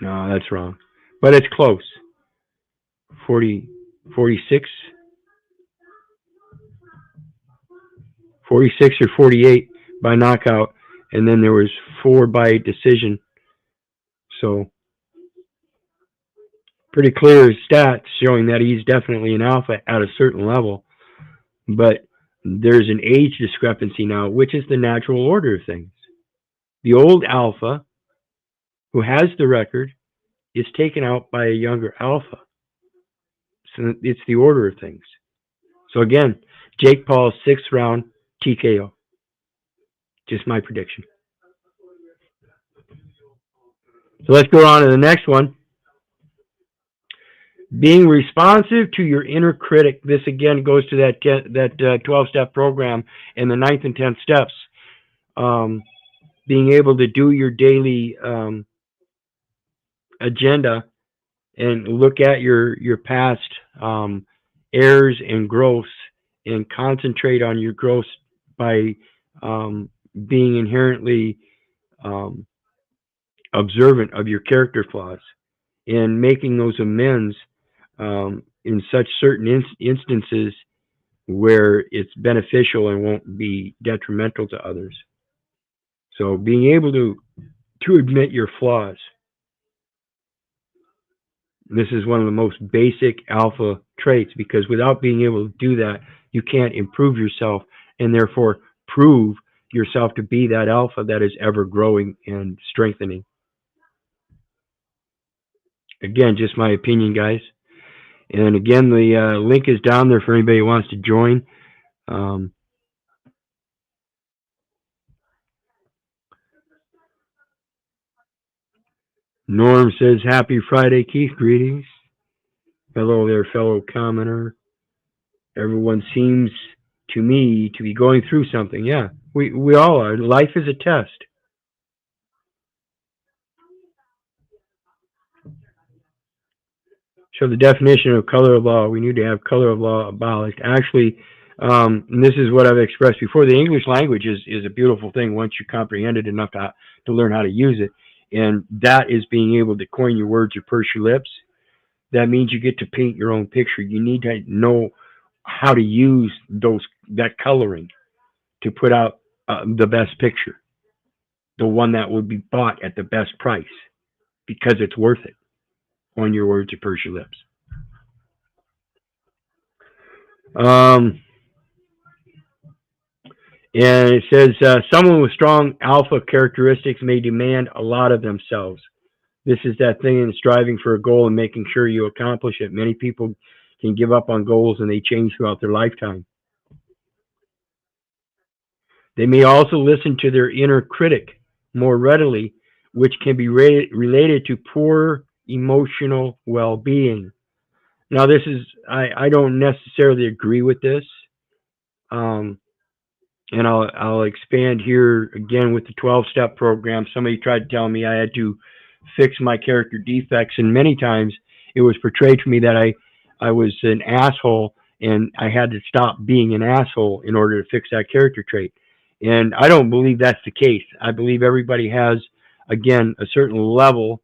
No, that's wrong. But it's close. 46 or 48 by knockout, and then there was 4 by decision. So pretty clear stats showing that he's definitely an alpha at a certain level. But there's an age discrepancy now, which is the natural order of things. The old alpha, who has the record, is taken out by a younger alpha. So it's the order of things. So again, Jake Paul, 6th round, TKO. Just my prediction. So let's go on to the next one. Being responsive to your inner critic. This again goes to that 12-step program and the 9th and 10th steps. Being able to do your daily agenda and look at your past errors and growths and concentrate on your growth by being inherently observant of your character flaws and making those amends in such certain instances where it's beneficial and won't be detrimental to others. So being able to admit your flaws This is one of the most basic alpha traits, because without being able to do that, you can't improve yourself and therefore prove yourself to be that alpha that is ever growing and strengthening. Again, just my opinion, guys. And again, the link is down there for anybody who wants to join. Norm says, happy Friday, Keith. Greetings. Hello there, fellow commenter. Everyone seems to me to be going through something. Yeah, we all are. Life is a test. So the definition of color of law, we need to have color of law abolished. Actually, and this is what I've expressed before, the English language is a beautiful thing once you comprehend it enough to learn how to use it. And that is being able to coin your words or purse your lips. That means you get to paint your own picture. You need to know how to use that coloring to put out the best picture, the one that would be bought at the best price, because it's worth it. On your words or purse your lips. And it says, someone with strong alpha characteristics may demand a lot of themselves. This is that thing in striving for a goal and making sure you accomplish it. Many people can give up on goals and they change throughout their lifetime. They may also listen to their inner critic more readily, which can be related to poor emotional well-being. Now, this is, I don't necessarily agree with this. And I'll expand here again with the 12-step program. Somebody tried to tell me I had to fix my character defects, and many times it was portrayed to me that I was an asshole and I had to stop being an asshole in order to fix that character trait. And I don't believe that's the case. I believe everybody has, again, a certain level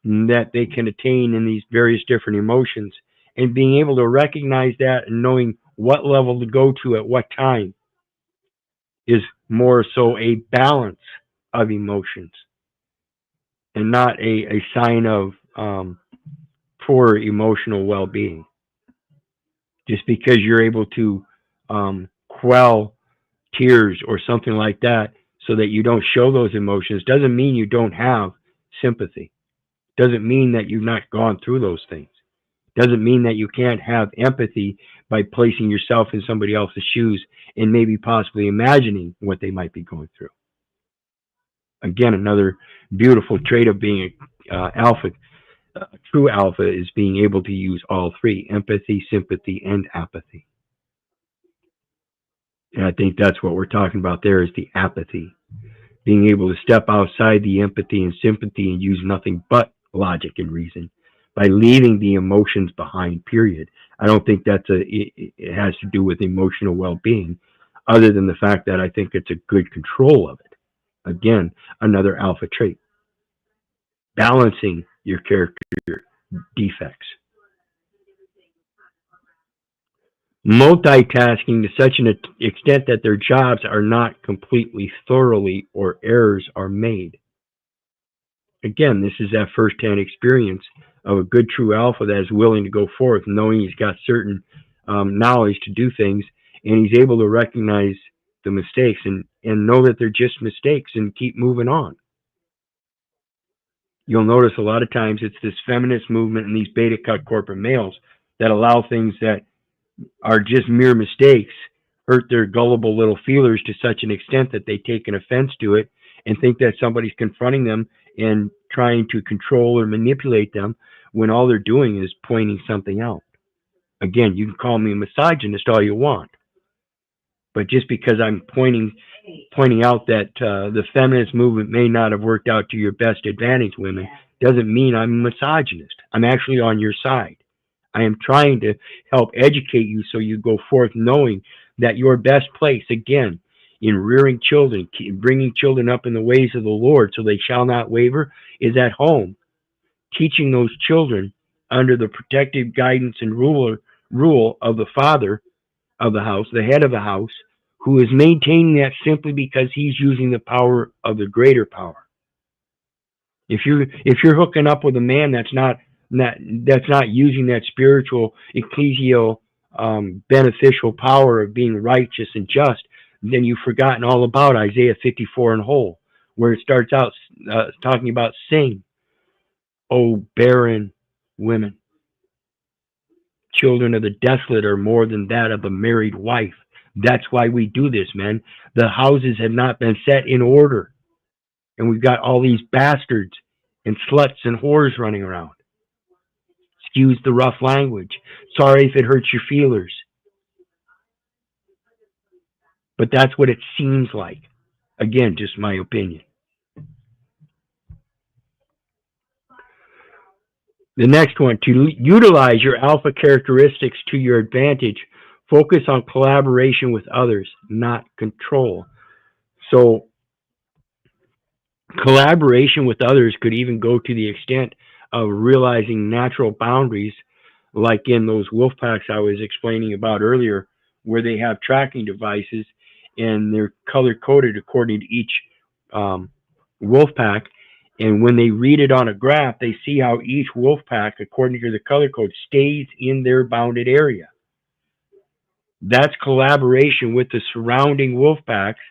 that they can attain in these various different emotions, and being able to recognize that and knowing what level to go to at what time is more so a balance of emotions and not a sign of poor emotional well-being. Just because you're able to quell tears or something like that so that you don't show those emotions doesn't mean you don't have sympathy. Doesn't mean that you've not gone through those things. Doesn't mean that you can't have empathy by placing yourself in somebody else's shoes and maybe possibly imagining what they might be going through. Again, another beautiful trait of being alpha, true alpha, is being able to use all three: empathy, sympathy, and apathy. And I think that's what we're talking about there, is the apathy. Being able to step outside the empathy and sympathy and use nothing but logic and reason by leaving the emotions behind, period. I don't think it has to do with emotional well-being, other than the fact that I think it's a good control of it. Again, another alpha trait. Balancing your character defects. Multitasking to such an extent that their jobs are not completely thoroughly or errors are made. Again, this is that first-hand experience of a good true alpha that is willing to go forth, knowing he's got certain knowledge to do things, and he's able to recognize the mistakes and know that they're just mistakes and keep moving on. You'll notice a lot of times it's this feminist movement and these beta cut corporate males that allow things that are just mere mistakes hurt their gullible little feelers to such an extent that they take an offense to it and think that somebody's confronting them and trying to control or manipulate them, when all they're doing is pointing something out. Again, you can call me a misogynist all you want, but just because I'm pointing out that the feminist movement may not have worked out to your best advantage, women, doesn't mean I'm a misogynist. I'm actually on your side. I am trying to help educate you so you go forth knowing that your best place, again, in rearing children, bringing children up in the ways of the Lord so they shall not waver, is at home, teaching those children under the protective guidance and rule of the father of the house, the head of the house, who is maintaining that simply because he's using the power of the greater power. If you're hooking up with a man that's not that's not using that spiritual, ecclesial, beneficial power of being righteous and just, then you've forgotten all about Isaiah 54 in whole, where it starts out talking about sing, O barren women. Children of the desolate are more than that of a married wife. That's why we do this, man. The houses have not been set in order. And we've got all these bastards and sluts and whores running around. Excuse the rough language. Sorry if it hurts your feelers. But that's what it seems like. Again, just my opinion. The next one, to utilize your alpha characteristics to your advantage, focus on collaboration with others, not control. So collaboration with others could even go to the extent of realizing natural boundaries, like in those wolf packs I was explaining about earlier, where they have tracking devices and they're color coded according to each wolf pack. And when they read it on a graph, they see how each wolf pack, according to the color code, stays in their bounded area. That's collaboration with the surrounding wolf packs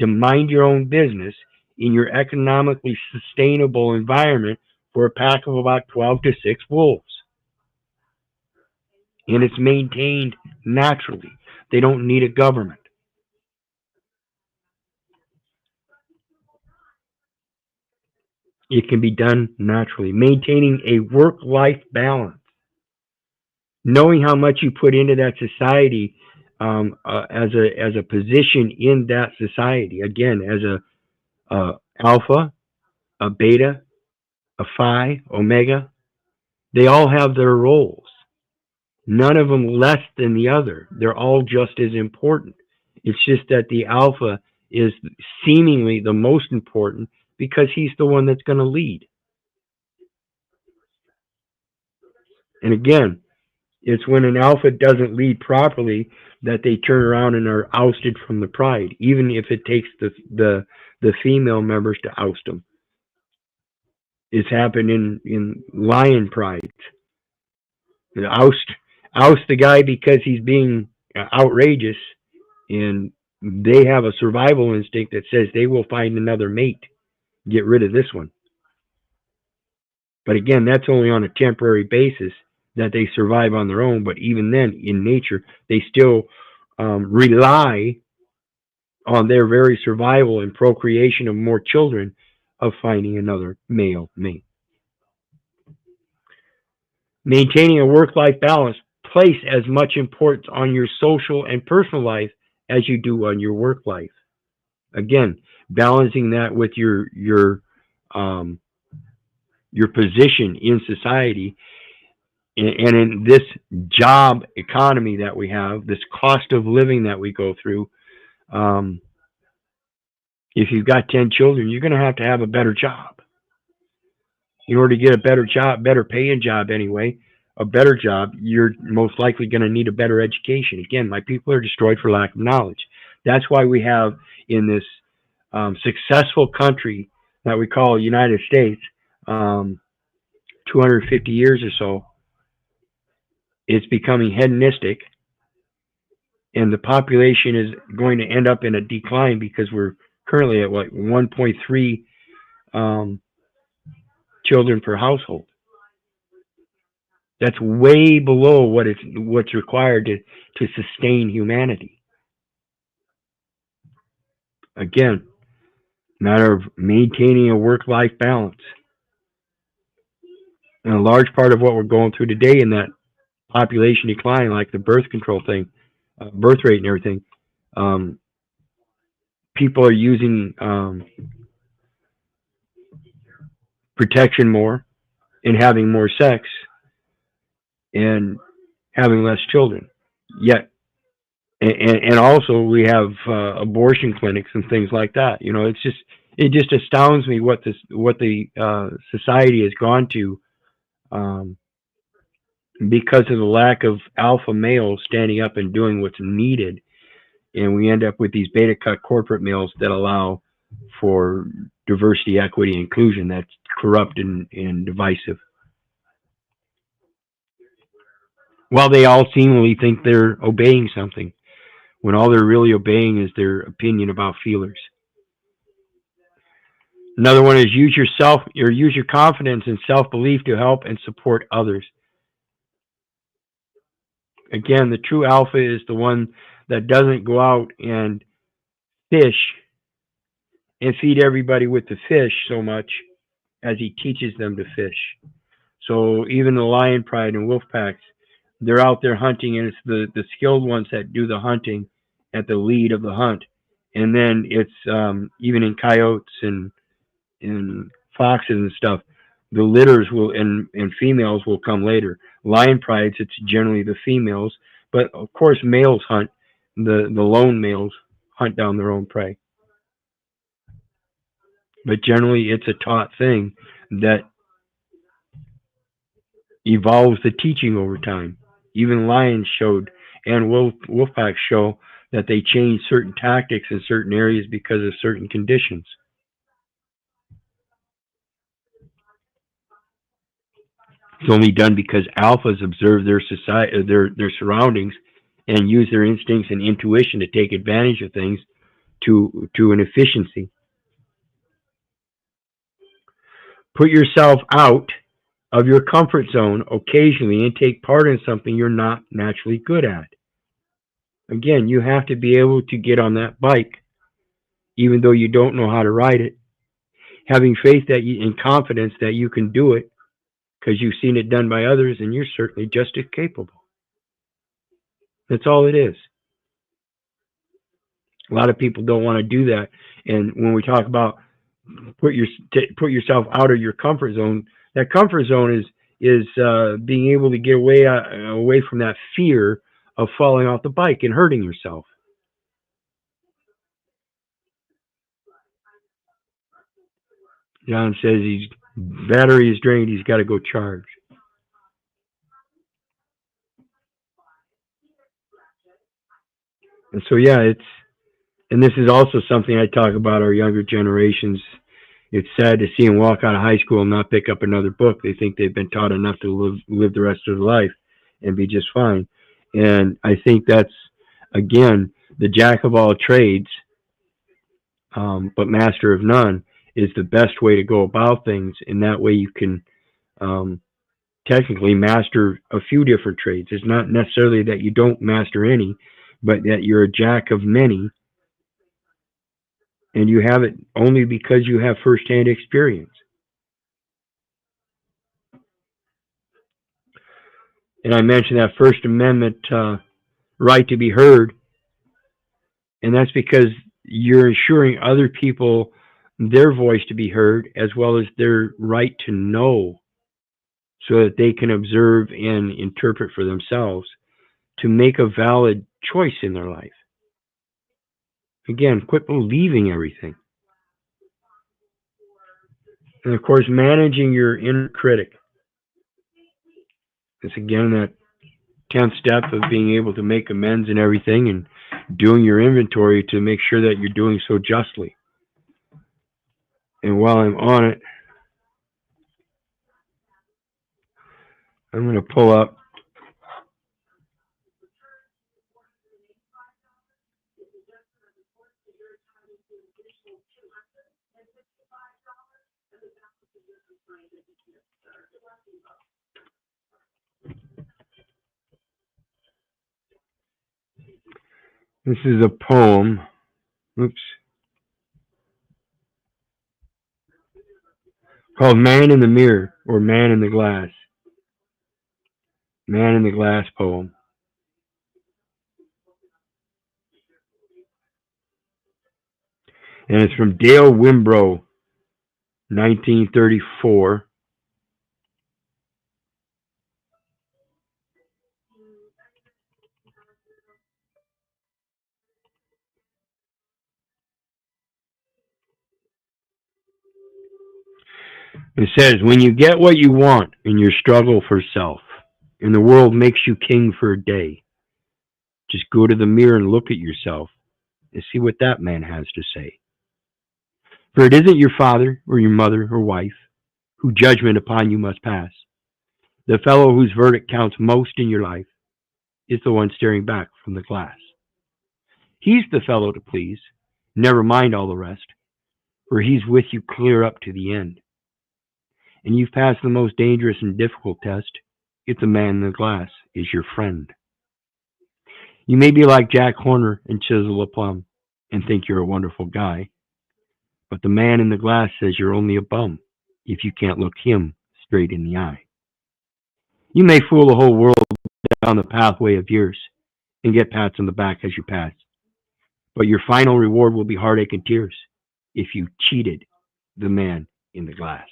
to mind your own business in your economically sustainable environment for a pack of about 12 to 6 wolves. And it's maintained naturally. They don't need a government. It can be done naturally. Maintaining a work-life balance. Knowing how much you put into that society as a position in that society. Again, as a alpha, a beta, a phi, omega. They all have their roles. None of them less than the other. They're all just as important. It's just that the alpha is seemingly the most important because he's the one that's going to lead. And again, it's when an alpha doesn't lead properly that they turn around and are ousted from the pride, even if it takes the female members to oust them. It's happened in lion prides. Oust the guy because he's being outrageous, and they have a survival instinct that says they will find another mate, get rid of this one. But again, that's only on a temporary basis that they survive on their own. But even then, in nature, they still rely on their very survival and procreation of more children of finding another male mate. Maintaining a work-life balance, place as much importance on your social and personal life as you do on your work life. Again, balancing that with your position in society, and in this job economy that we have, this cost of living that we go through. If you've got 10 children, you're going to have a better job. In order to get a better job, better paying job anyway, a better job, you're most likely going to need a better education. Again, my people are destroyed for lack of knowledge. That's why we have in this successful country that we call United States, 250 years or so, it's becoming hedonistic, and the population is going to end up in a decline because we're currently at 1.3 children per household. That's way below what's required to sustain humanity. Again, matter of maintaining a work-life balance. And a large part of what we're going through today in that population decline, like the birth control thing, birth rate and everything, people are using protection more and having more sex and having less children. Yet, and also we have abortion clinics and things like that. You know, it just astounds me what the society has gone to because of the lack of alpha males standing up and doing what's needed, and we end up with these beta cut corporate males that allow for diversity, equity, inclusion that's corrupt and divisive. While they all seemingly think they're obeying something, when all they're really obeying is their opinion about feelers. Another one is use your confidence and self-belief to help and support others. Again, the true alpha is the one that doesn't go out and fish and feed everybody with the fish so much as he teaches them to fish. So even the lion pride and wolf packs, they're out there hunting, and it's the skilled ones that do the hunting at the lead of the hunt. And then it's even in coyotes and foxes and stuff, the litters will and females will come later. Lion prides, it's generally the females, but of course males hunt. The lone males hunt down their own prey. But generally, it's a taught thing that evolves the teaching over time. Even lions showed, and wolf packs show that they change certain tactics in certain areas because of certain conditions. It's only done because alphas observe their society, their surroundings, and use their instincts and intuition to take advantage of things to an efficiency. Put yourself out of your comfort zone occasionally and take part in something you're not naturally good at. Again, you have to be able to get on that bike, even though you don't know how to ride it. Having faith that and confidence that you can do it, because you've seen it done by others, and you're certainly just as capable. That's all it is. A lot of people don't want to do that, and when we talk about put yourself out of your comfort zone, that comfort zone is being able to get away from that fear of falling off the bike and hurting yourself. John says his battery is drained. He's got to go charge. And so, yeah, and this is also something I talk about our younger generations. It's sad to see them walk out of high school and not pick up another book. They think they've been taught enough to live the rest of their life and be just fine. And I think that's, again, the jack of all trades, but master of none, is the best way to go about things. And that way you can technically master a few different trades. It's not necessarily that you don't master any, but that you're a jack of many. And you have it only because you have firsthand experience. And I mentioned that First Amendment right to be heard. And that's because you're ensuring other people their voice to be heard, as well as their right to know, so that they can observe and interpret for themselves to make a valid choice in their life. Again, quit believing everything. And of course, managing your inner critic. It's again that 10th step of being able to make amends and everything, and doing your inventory to make sure that you're doing so justly. And while I'm on it, I'm going to pull up this is a poem. Oops. Called Man in the Mirror, or Man in the Glass. Man in the Glass poem. And it's from Dale Wimbrough, 1934. It says, when you get what you want in your struggle for self, and the world makes you king for a day, just go to the mirror and look at yourself and see what that man has to say. For it isn't your father or your mother or wife who judgment upon you must pass, the fellow whose verdict counts most in your life, is the one staring back from the glass. He's the fellow to please, never mind all the rest, for he's with you clear up to the end. And you've passed the most dangerous and difficult test if the man in the glass is your friend. You may be like Jack Horner and chisel a plum and think you're a wonderful guy, but the man in the glass says you're only a bum if you can't look him straight in the eye. You may fool the whole world down the pathway of years and get pats on the back as you pass, but your final reward will be heartache and tears if you cheated the man in the glass.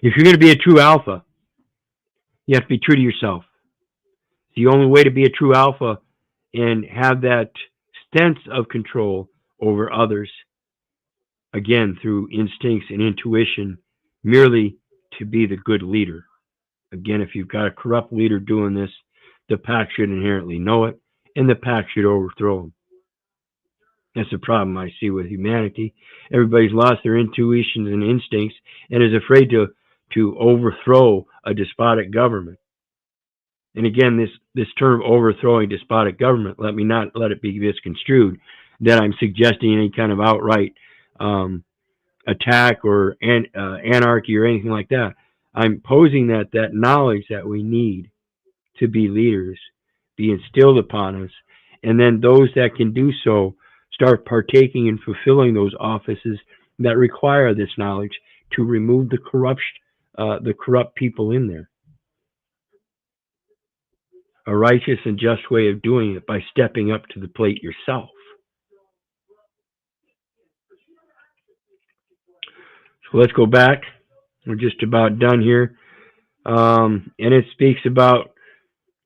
If you're going to be a true alpha, you have to be true to yourself. The only way to be a true alpha and have that sense of control over others, again, through instincts and intuition, merely to be the good leader. Again, if you've got a corrupt leader doing this, the pack should inherently know it, and the pack should overthrow him. That's the problem I see with humanity. Everybody's lost their intuitions and instincts and is afraid to overthrow a despotic government. And again, this term overthrowing despotic government, let me not let it be misconstrued that I'm suggesting any kind of outright attack or anarchy or anything like that. I'm posing that knowledge that we need to be leaders be instilled upon us, and then those that can do so start partaking and fulfilling those offices that require this knowledge to remove the corrupt people in there. A righteous and just way of doing it by stepping up to the plate yourself. So let's go back. We're just about done here. And it speaks about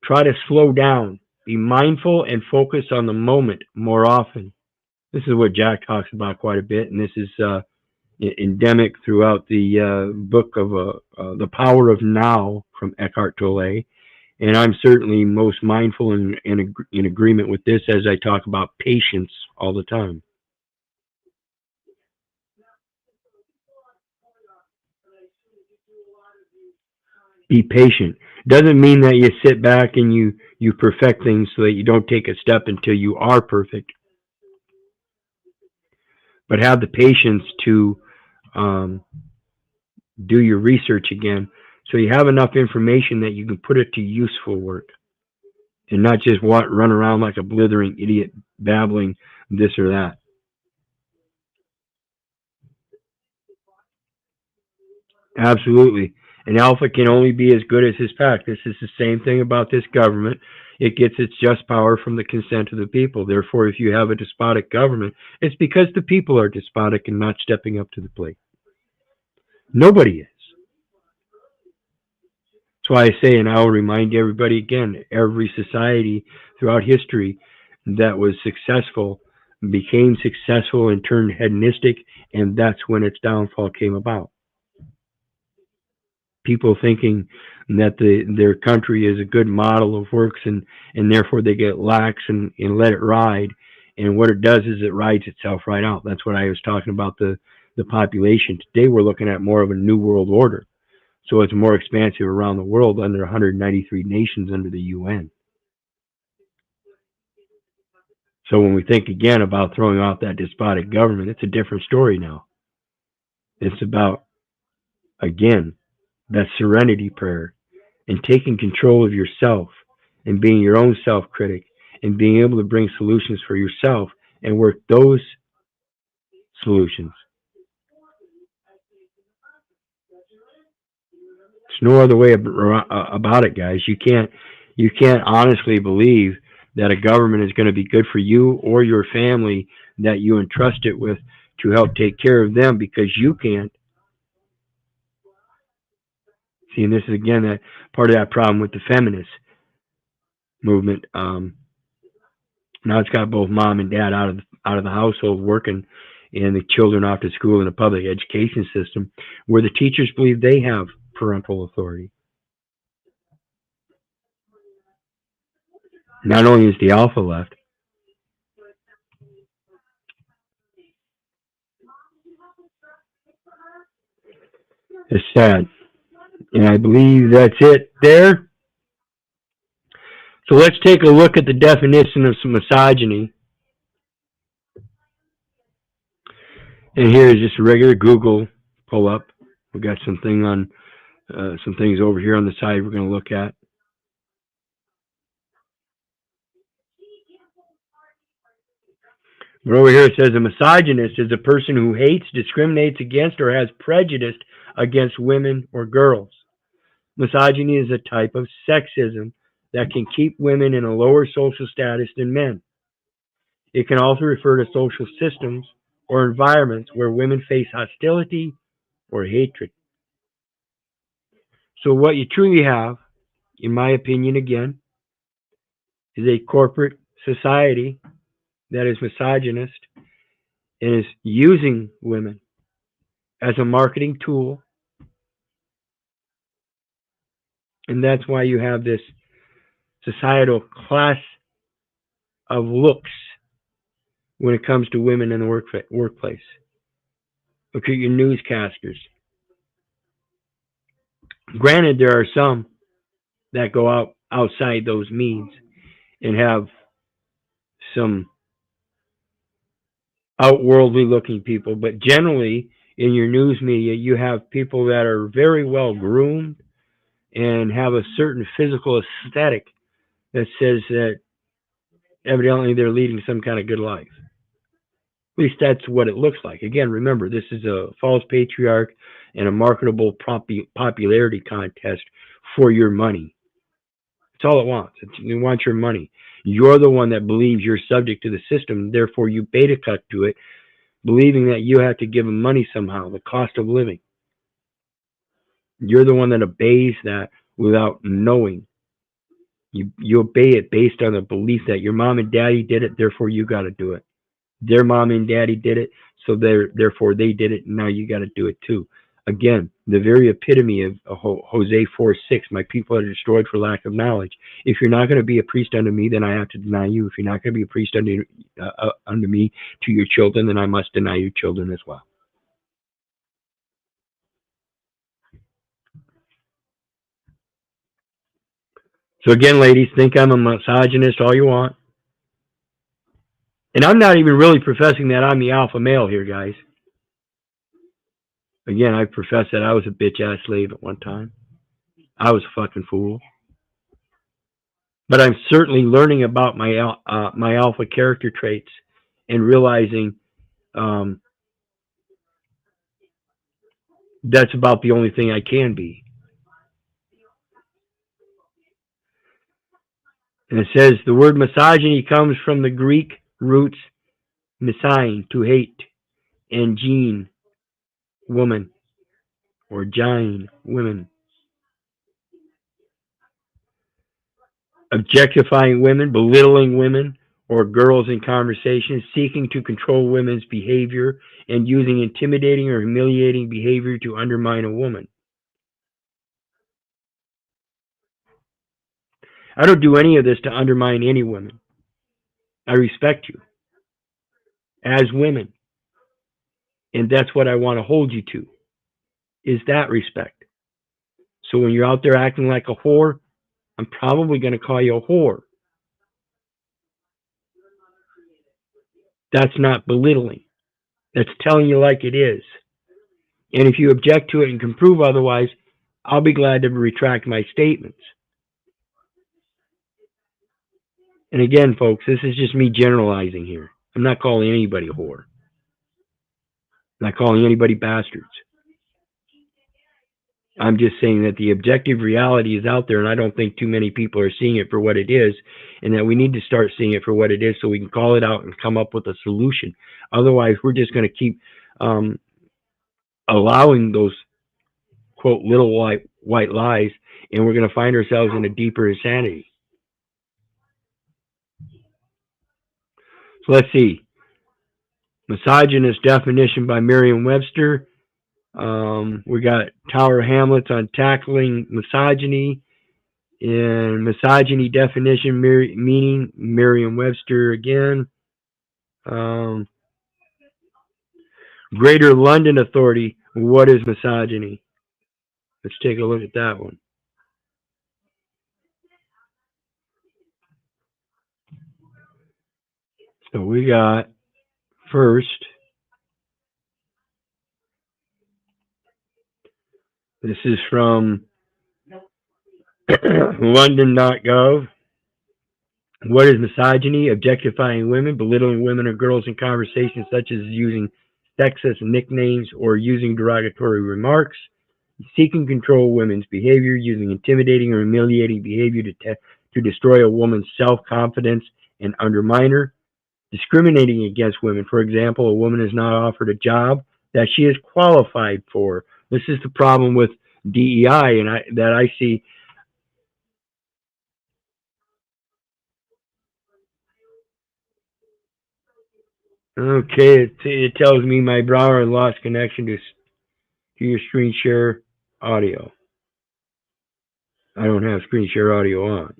try to slow down, be mindful and focus on the moment more often. This is what Jack talks about quite a bit, and this is endemic throughout the book of The Power of Now from Eckhart Tolle. And I'm certainly most mindful and in agreement with this as I talk about patience all the time. Be patient. Doesn't mean that you sit back and you perfect things so that you don't take a step until you are perfect. But have the patience to do your research again so you have enough information that you can put it to useful work and not just run around like a blithering idiot babbling this or that. Absolutely. An alpha can only be as good as his pack. This is the same thing about this government. It gets its just power from the consent of the people. Therefore, if you have a despotic government, it's because the people are despotic and not stepping up to the plate. Nobody is. That's why I say, and I'll remind everybody again, every society throughout history that was successful became successful and turned hedonistic, and that's when its downfall came about. People thinking that their country is a good model of works and therefore they get lax and let it ride. And what it does is it rides itself right out. That's what I was talking about, the population. Today we're looking at more of a new world order. So it's more expansive around the world under 193 nations under the UN. So when we think again about throwing off that despotic government, it's a different story now. It's about, again, that serenity prayer and taking control of yourself and being your own self-critic and being able to bring solutions for yourself and work those solutions. There's no other way about it, guys. You can't honestly believe that a government is going to be good for you or your family that you entrust it with to help take care of them because you can't. See, and this is again that part of that problem with the feminist movement. Now it's got both mom and dad out of the household working, and the children off to school in a public education system where the teachers believe they have parental authority. Not only is the alpha left, it's sad. And I believe that's it there. So let's take a look at the definition of some misogyny. And here is just a regular Google pull up. We've got some things over here on the side we're going to look at. But over here it says a misogynist is a person who hates, discriminates against, or has prejudice against women or girls. Misogyny is a type of sexism that can keep women in a lower social status than men. It can also refer to social systems or environments where women face hostility or hatred. So what you truly have, in my opinion again, is a corporate society that is misogynist and is using women as a marketing tool. And that's why you have this societal class of looks when it comes to women in the workplace. Look at your newscasters. Granted, there are some that go outside those means and have some outworldly looking people, but generally in your news media you have people that are very well groomed and have a certain physical aesthetic that says that evidently they're leading some kind of good life. At least that's what it looks like. Again, remember, this is a false patriarch and a marketable popularity contest for your money. That's all it wants. It wants your money. You're the one that believes you're subject to the system, therefore you beta cut to it, believing that you have to give them money somehow, the cost of living. You're the one that obeys that without knowing. You obey it based on the belief that your mom and daddy did it, therefore you got to do it. Their mom and daddy did it, so therefore they did it, and now you got to do it too. Again, the very epitome of Hosea 4:6, my people are destroyed for lack of knowledge. If you're not going to be a priest unto me, then I have to deny you. If you're not going to be a priest unto me to your children, then I must deny your children as well. So again, ladies, think I'm a misogynist all you want. And I'm not even really professing that I'm the alpha male here, guys. Again, I profess that I was a bitch-ass slave at one time. I was a fucking fool. But I'm certainly learning about my alpha character traits and realizing that's about the only thing I can be. And it says the word misogyny comes from the Greek roots misogyne, to hate, and gene, woman, or gyne, women. Objectifying women, belittling women or girls in conversation, seeking to control women's behavior, and using intimidating or humiliating behavior to undermine a woman. I don't do any of this to undermine any women. I respect you as women. And that's what I want to hold you to, is that respect. So when you're out there acting like a whore, I'm probably going to call you a whore. That's not belittling. That's telling you like it is. And if you object to it and can prove otherwise, I'll be glad to retract my statements. And again, folks, this is just me generalizing here. I'm not calling anybody a whore. I'm not calling anybody bastards. I'm just saying that the objective reality is out there, and I don't think too many people are seeing it for what it is, and that we need to start seeing it for what it is so we can call it out and come up with a solution. Otherwise, we're just going to keep allowing those, quote, little white lies, and we're going to find ourselves in a deeper insanity. So let's see. Misogynist definition by Merriam-Webster. We got Tower Hamlets on tackling misogyny, and misogyny definition meaning Merriam-Webster again. Greater London Authority, what is misogyny? Let's take a look at that one. So we got first, this is from London.gov. What is misogyny? Objectifying women, belittling women or girls in conversations such as using sexist nicknames or using derogatory remarks. Seeking control women's behavior, using intimidating or humiliating behavior to destroy a woman's self-confidence and undermine her. Discriminating against women. For example, a woman is not offered a job that she is qualified for. This is the problem with DEI that I see. Okay, it tells me my browser lost connection to your screen share audio. I don't have screen share audio on.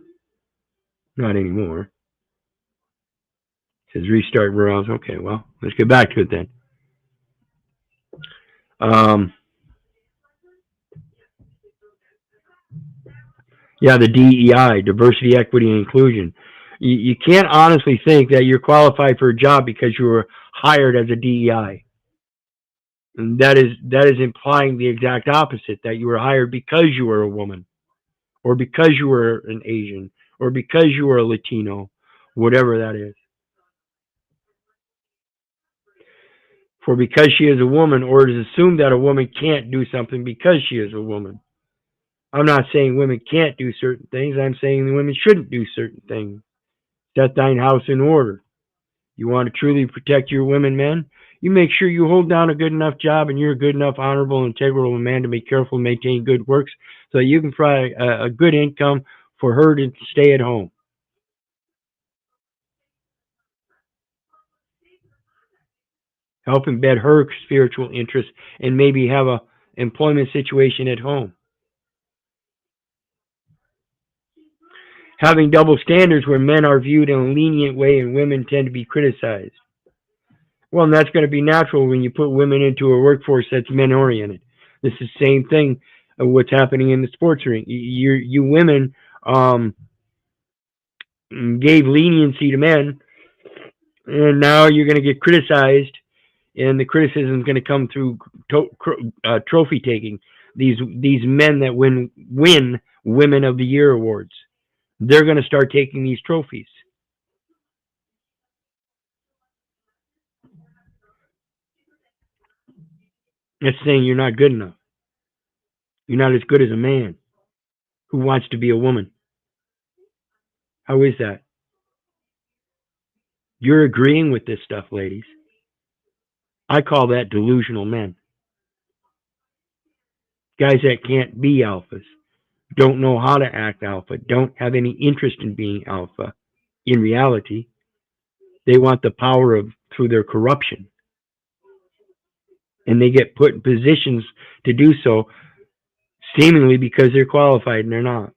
Not anymore. It says restart browser. Okay, well, let's get back to it then. Yeah, the DEI, diversity, equity, and inclusion. You can't honestly think that you're qualified for a job because you were hired as a DEI. And that is implying the exact opposite, that you were hired because you were a woman, or because you were an Asian, or because you were a Latino, whatever that is. For because she is a woman, or it is assumed that a woman can't do something because she is a woman. I'm not saying women can't do certain things. I'm saying women shouldn't do certain things. Set thine house in order. You want to truly protect your women, men? You make sure you hold down a good enough job and you're a good enough, honorable, integral man to be careful and maintain good works so that you can provide a good income for her to stay at home. Help embed her spiritual interests and maybe have a employment situation at home. Having double standards where men are viewed in a lenient way and women tend to be criticized. Well, and that's going to be natural when you put women into a workforce that's men-oriented. This is the same thing of what's happening in the sports ring. You women gave leniency to men, and now you're going to get criticized, and the criticism is going to come through trophy taking. These men that win Women of the Year awards, they're going to start taking these trophies. That's saying you're not good enough. You're not as good as a man who wants to be a woman. How is that? You're agreeing with this stuff, ladies. I call that delusional men. Guys that can't be alphas, don't know how to act alpha, don't have any interest in being alpha. In reality, they want the power through their corruption. And they get put in positions to do so, seemingly because they're qualified and they're not.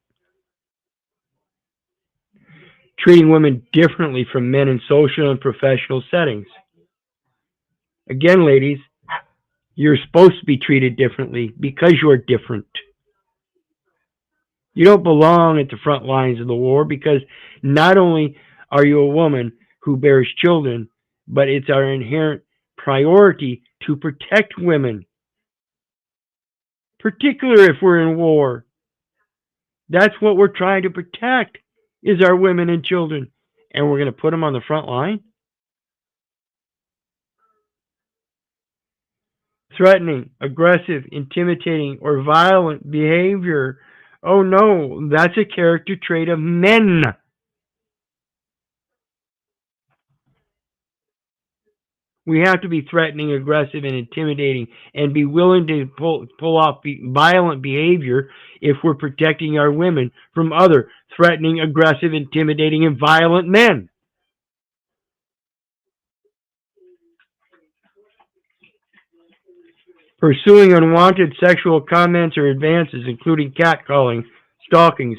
Treating women differently from men in social and professional settings. Again, ladies, you're supposed to be treated differently because you're different. You don't belong at the front lines of the war because not only are you a woman who bears children, but it's our inherent priority to protect women, particularly if we're in war. That's what we're trying to protect, is our women and children. And we're going to put them on the front line? Threatening, aggressive, intimidating, or violent behavior. Oh no, that's a character trait of men. We have to be threatening, aggressive, and intimidating and be willing to pull off violent behavior if we're protecting our women from other threatening, aggressive, intimidating, and violent men. Pursuing unwanted sexual comments or advances, including catcalling, stalking,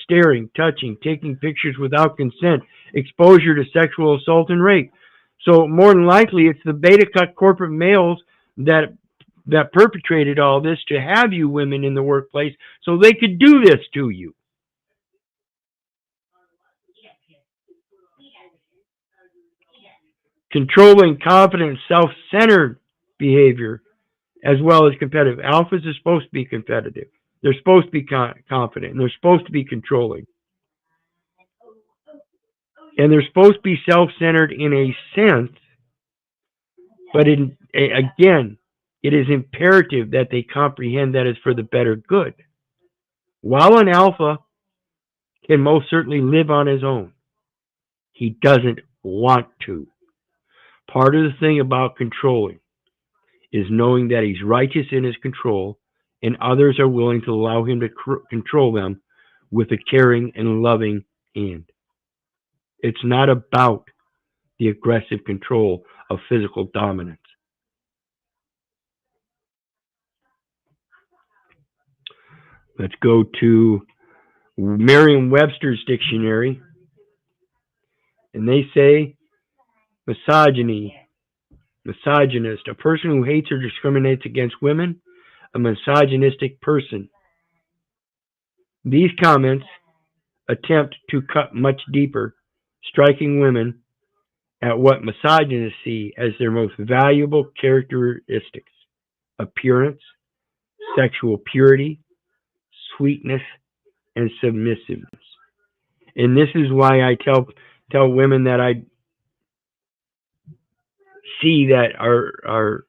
staring, touching, taking pictures without consent, exposure to sexual assault and rape. So more than likely, it's the beta cut corporate males that that perpetrated all this to have you women in the workplace so they could do this to you. Controlling, confident, self-centered behavior, as well as competitive. Alphas are supposed to be competitive. They're supposed to be confident, and they're supposed to be controlling. And they're supposed to be self-centered in a sense, but again, it is imperative that they comprehend that is for the better good. While an alpha can most certainly live on his own, he doesn't want to. Part of the thing about controlling is knowing that he's righteous in his control and others are willing to allow him to control them with a caring and loving hand. It's not about the aggressive control of physical dominance. Let's go to Merriam-Webster's dictionary, and they say misogyny, misogynist, a person who hates or discriminates against women, a misogynistic person. These comments attempt to cut much deeper, striking women at what misogynists see as their most valuable characteristics: appearance, sexual purity, sweetness, and submissiveness. And this is why I tell women that I see that are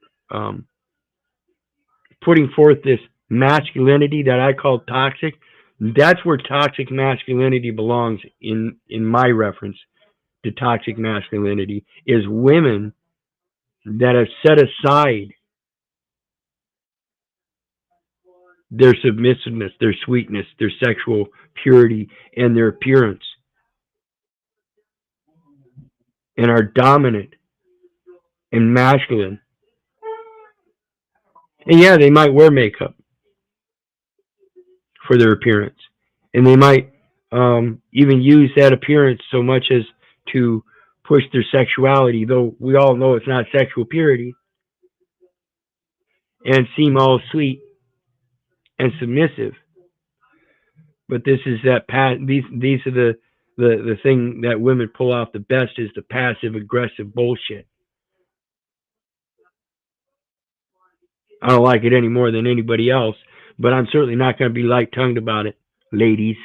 putting forth this masculinity that I call toxic. That's where toxic masculinity belongs in my reference to toxic masculinity, is women that have set aside their submissiveness, their sweetness, their sexual purity, and their appearance, and are dominant and masculine. And yeah, they might wear makeup for their appearance, and they might even use that appearance so much as to push their sexuality, though we all know it's not sexual purity, and seem all sweet and submissive. But this is that these are the thing that women pull off the best, is the passive aggressive bullshit. I don't like it any more than anybody else, but I'm certainly not going to be light-tongued about it, ladies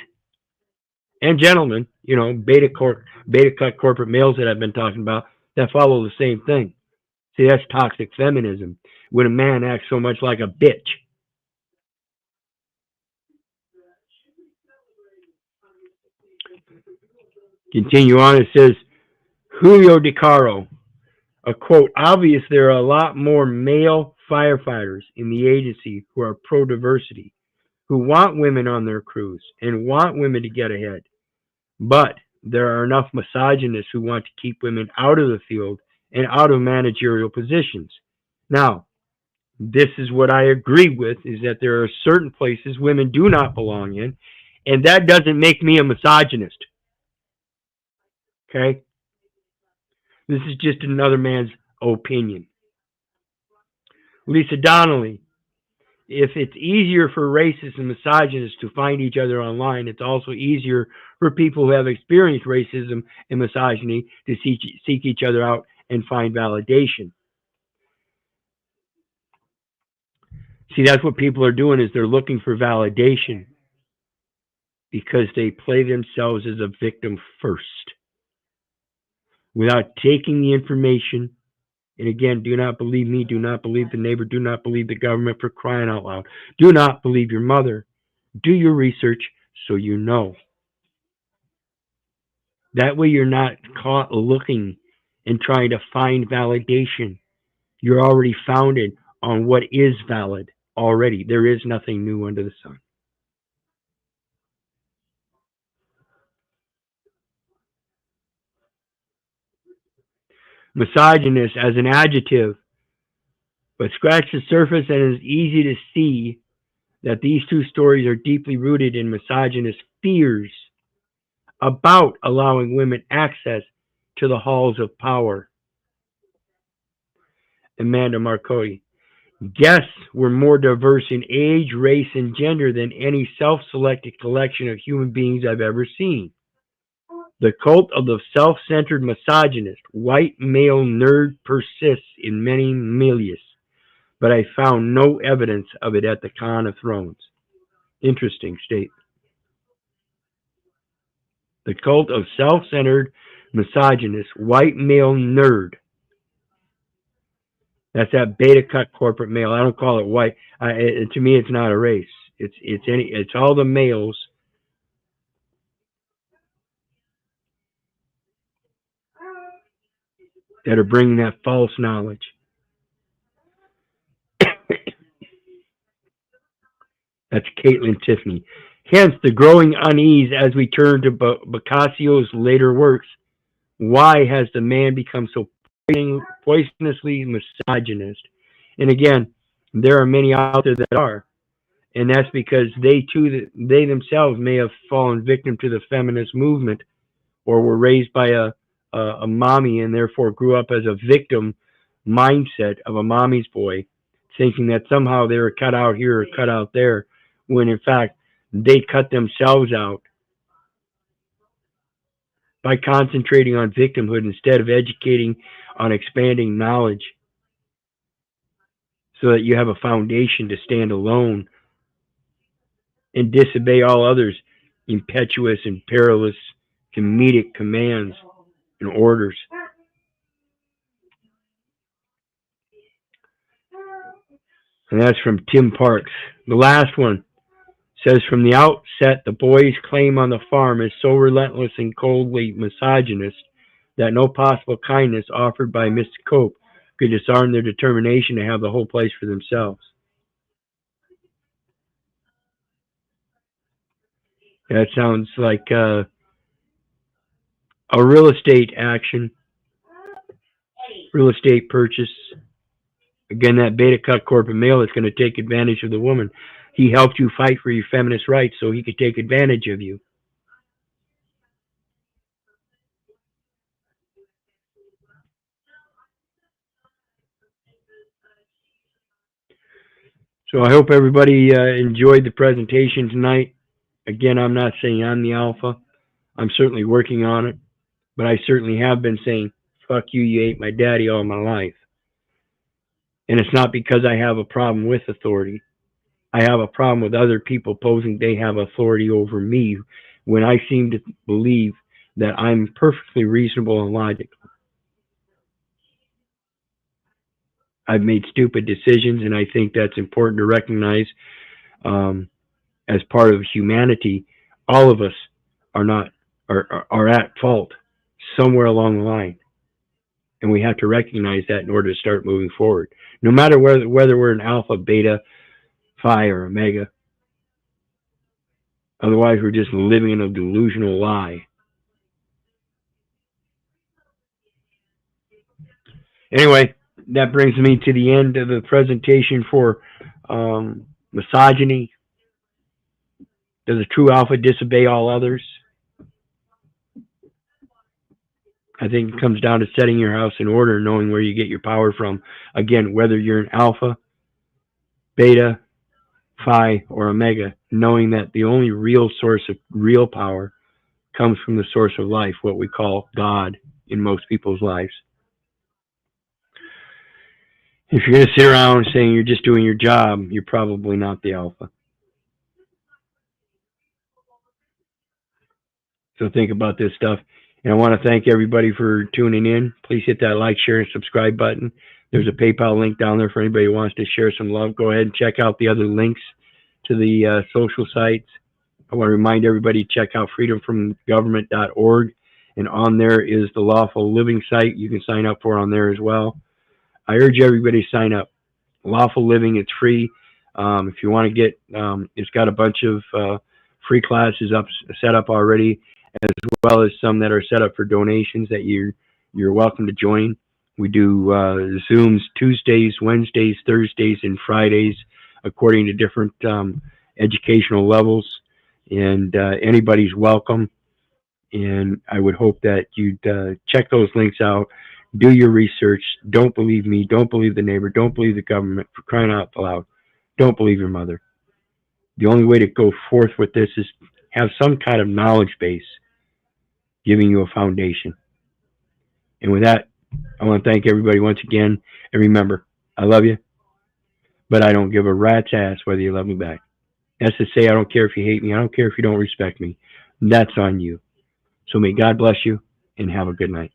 and gentlemen. You know, beta cut corporate males that I've been talking about that follow the same thing. See, that's toxic feminism, when a man acts so much like a bitch. Continue on. It says, Julio De Caro, a quote, obvious there are a lot more male firefighters in the agency who are pro-diversity, who want women on their crews and want women to get ahead. But there are enough misogynists who want to keep women out of the field and out of managerial positions. Now, this is what I agree with, is that there are certain places women do not belong in, and that doesn't make me a misogynist. Okay? This is just another man's opinion. Lisa Donnelly, if it's easier for racists and misogynists to find each other online, it's also easier for people who have experienced racism and misogyny to seek each other out and find validation. See, that's what people are doing, is they're looking for validation because they play themselves as a victim first, without taking the information. And again, do not believe me, do not believe the neighbor, do not believe the government, for crying out loud. Do not believe your mother. Do your research so you know. That way you're not caught looking and trying to find validation. You're already founded on what is valid already. There is nothing new under the sun. Misogynist as an adjective, but scratch the surface and it's easy to see that these two stories are deeply rooted in misogynist fears about allowing women access to the halls of power. Amanda Marcotti. Guests were more diverse in age, race, and gender than any self-selected collection of human beings I've ever seen. The cult of the self-centered misogynist, white male nerd persists in many milieux, but I found no evidence of it at the Con of Thrones. Interesting statement. The cult of self-centered misogynist, white male nerd. That's that beta cut corporate male. I don't call it white. To me, it's not a race. It's all the males that are bringing that false knowledge. That's Caitlin Tiffany. Hence, the growing unease as we turn to Boccaccio's later works. Why has the man become so poisonously misogynist? And again, there are many out there that are. And that's because they themselves may have fallen victim to the feminist movement or were raised by a mommy and therefore grew up as a victim mindset of a mommy's boy, thinking that somehow they were cut out here or cut out there, when in fact they cut themselves out by concentrating on victimhood instead of educating on expanding knowledge so that you have a foundation to stand alone and disobey all others' impetuous and perilous comedic commands and orders. And that's from Tim Parks. The last one says, from the outset, the boys' claim on the farm is so relentless and coldly misogynist that no possible kindness offered by Mr. Cope could disarm their determination to have the whole place for themselves. That sounds like a real estate action, real estate purchase. Again, that beta cut corporate male is going to take advantage of the woman. He helped you fight for your feminist rights so he could take advantage of you. So I hope everybody enjoyed the presentation tonight. Again, I'm not saying I'm the alpha. I'm certainly working on it. But I certainly have been saying, fuck you, you ate my daddy all my life. And it's not because I have a problem with authority. I have a problem with other people posing they have authority over me when I seem to believe that I'm perfectly reasonable and logical. I've made stupid decisions, and I think that's important to recognize as part of humanity. All of us are at fault somewhere along the line, and we have to recognize that in order to start moving forward. No matter whether we're an alpha, beta, phi, or omega. Otherwise, we're just living in a delusional lie. Anyway, that brings me to the end of the presentation for misogyny. Does a true alpha disobey all others? I think it comes down to setting your house in order, knowing where you get your power from. Again, whether you're an alpha, beta, phi, or omega, knowing that the only real source of real power comes from the source of life, what we call God in most people's lives. If you're going to sit around saying you're just doing your job, you're probably not the alpha. So think about this stuff. And I want to thank everybody for tuning in. Please hit that like, share, and subscribe button. There's a PayPal link down there for anybody who wants to share some love. Go ahead and check out the other links to the social sites. I want to remind everybody to check out freedomfromgovernment.org. And on there is the Lawful Living site. You can sign up for on there as well. I urge everybody to sign up. Lawful Living, it's free. If you want to get, it's got a bunch of free classes set up already, as well as some that are set up for donations that you're welcome to join. We do Zooms Tuesdays, Wednesdays, Thursdays, and Fridays, according to different educational levels. And anybody's welcome. And I would hope that you'd check those links out. Do your research. Don't believe me. Don't believe the neighbor. Don't believe the government. For crying out loud. Don't believe your mother. The only way to go forth with this is have some kind of knowledge base giving you a foundation. And with that, I want to thank everybody once again. And remember, I love you, but I don't give a rat's ass whether you love me back. That's to say, I don't care if you hate me. I don't care if you don't respect me. That's on you. So may God bless you and have a good night.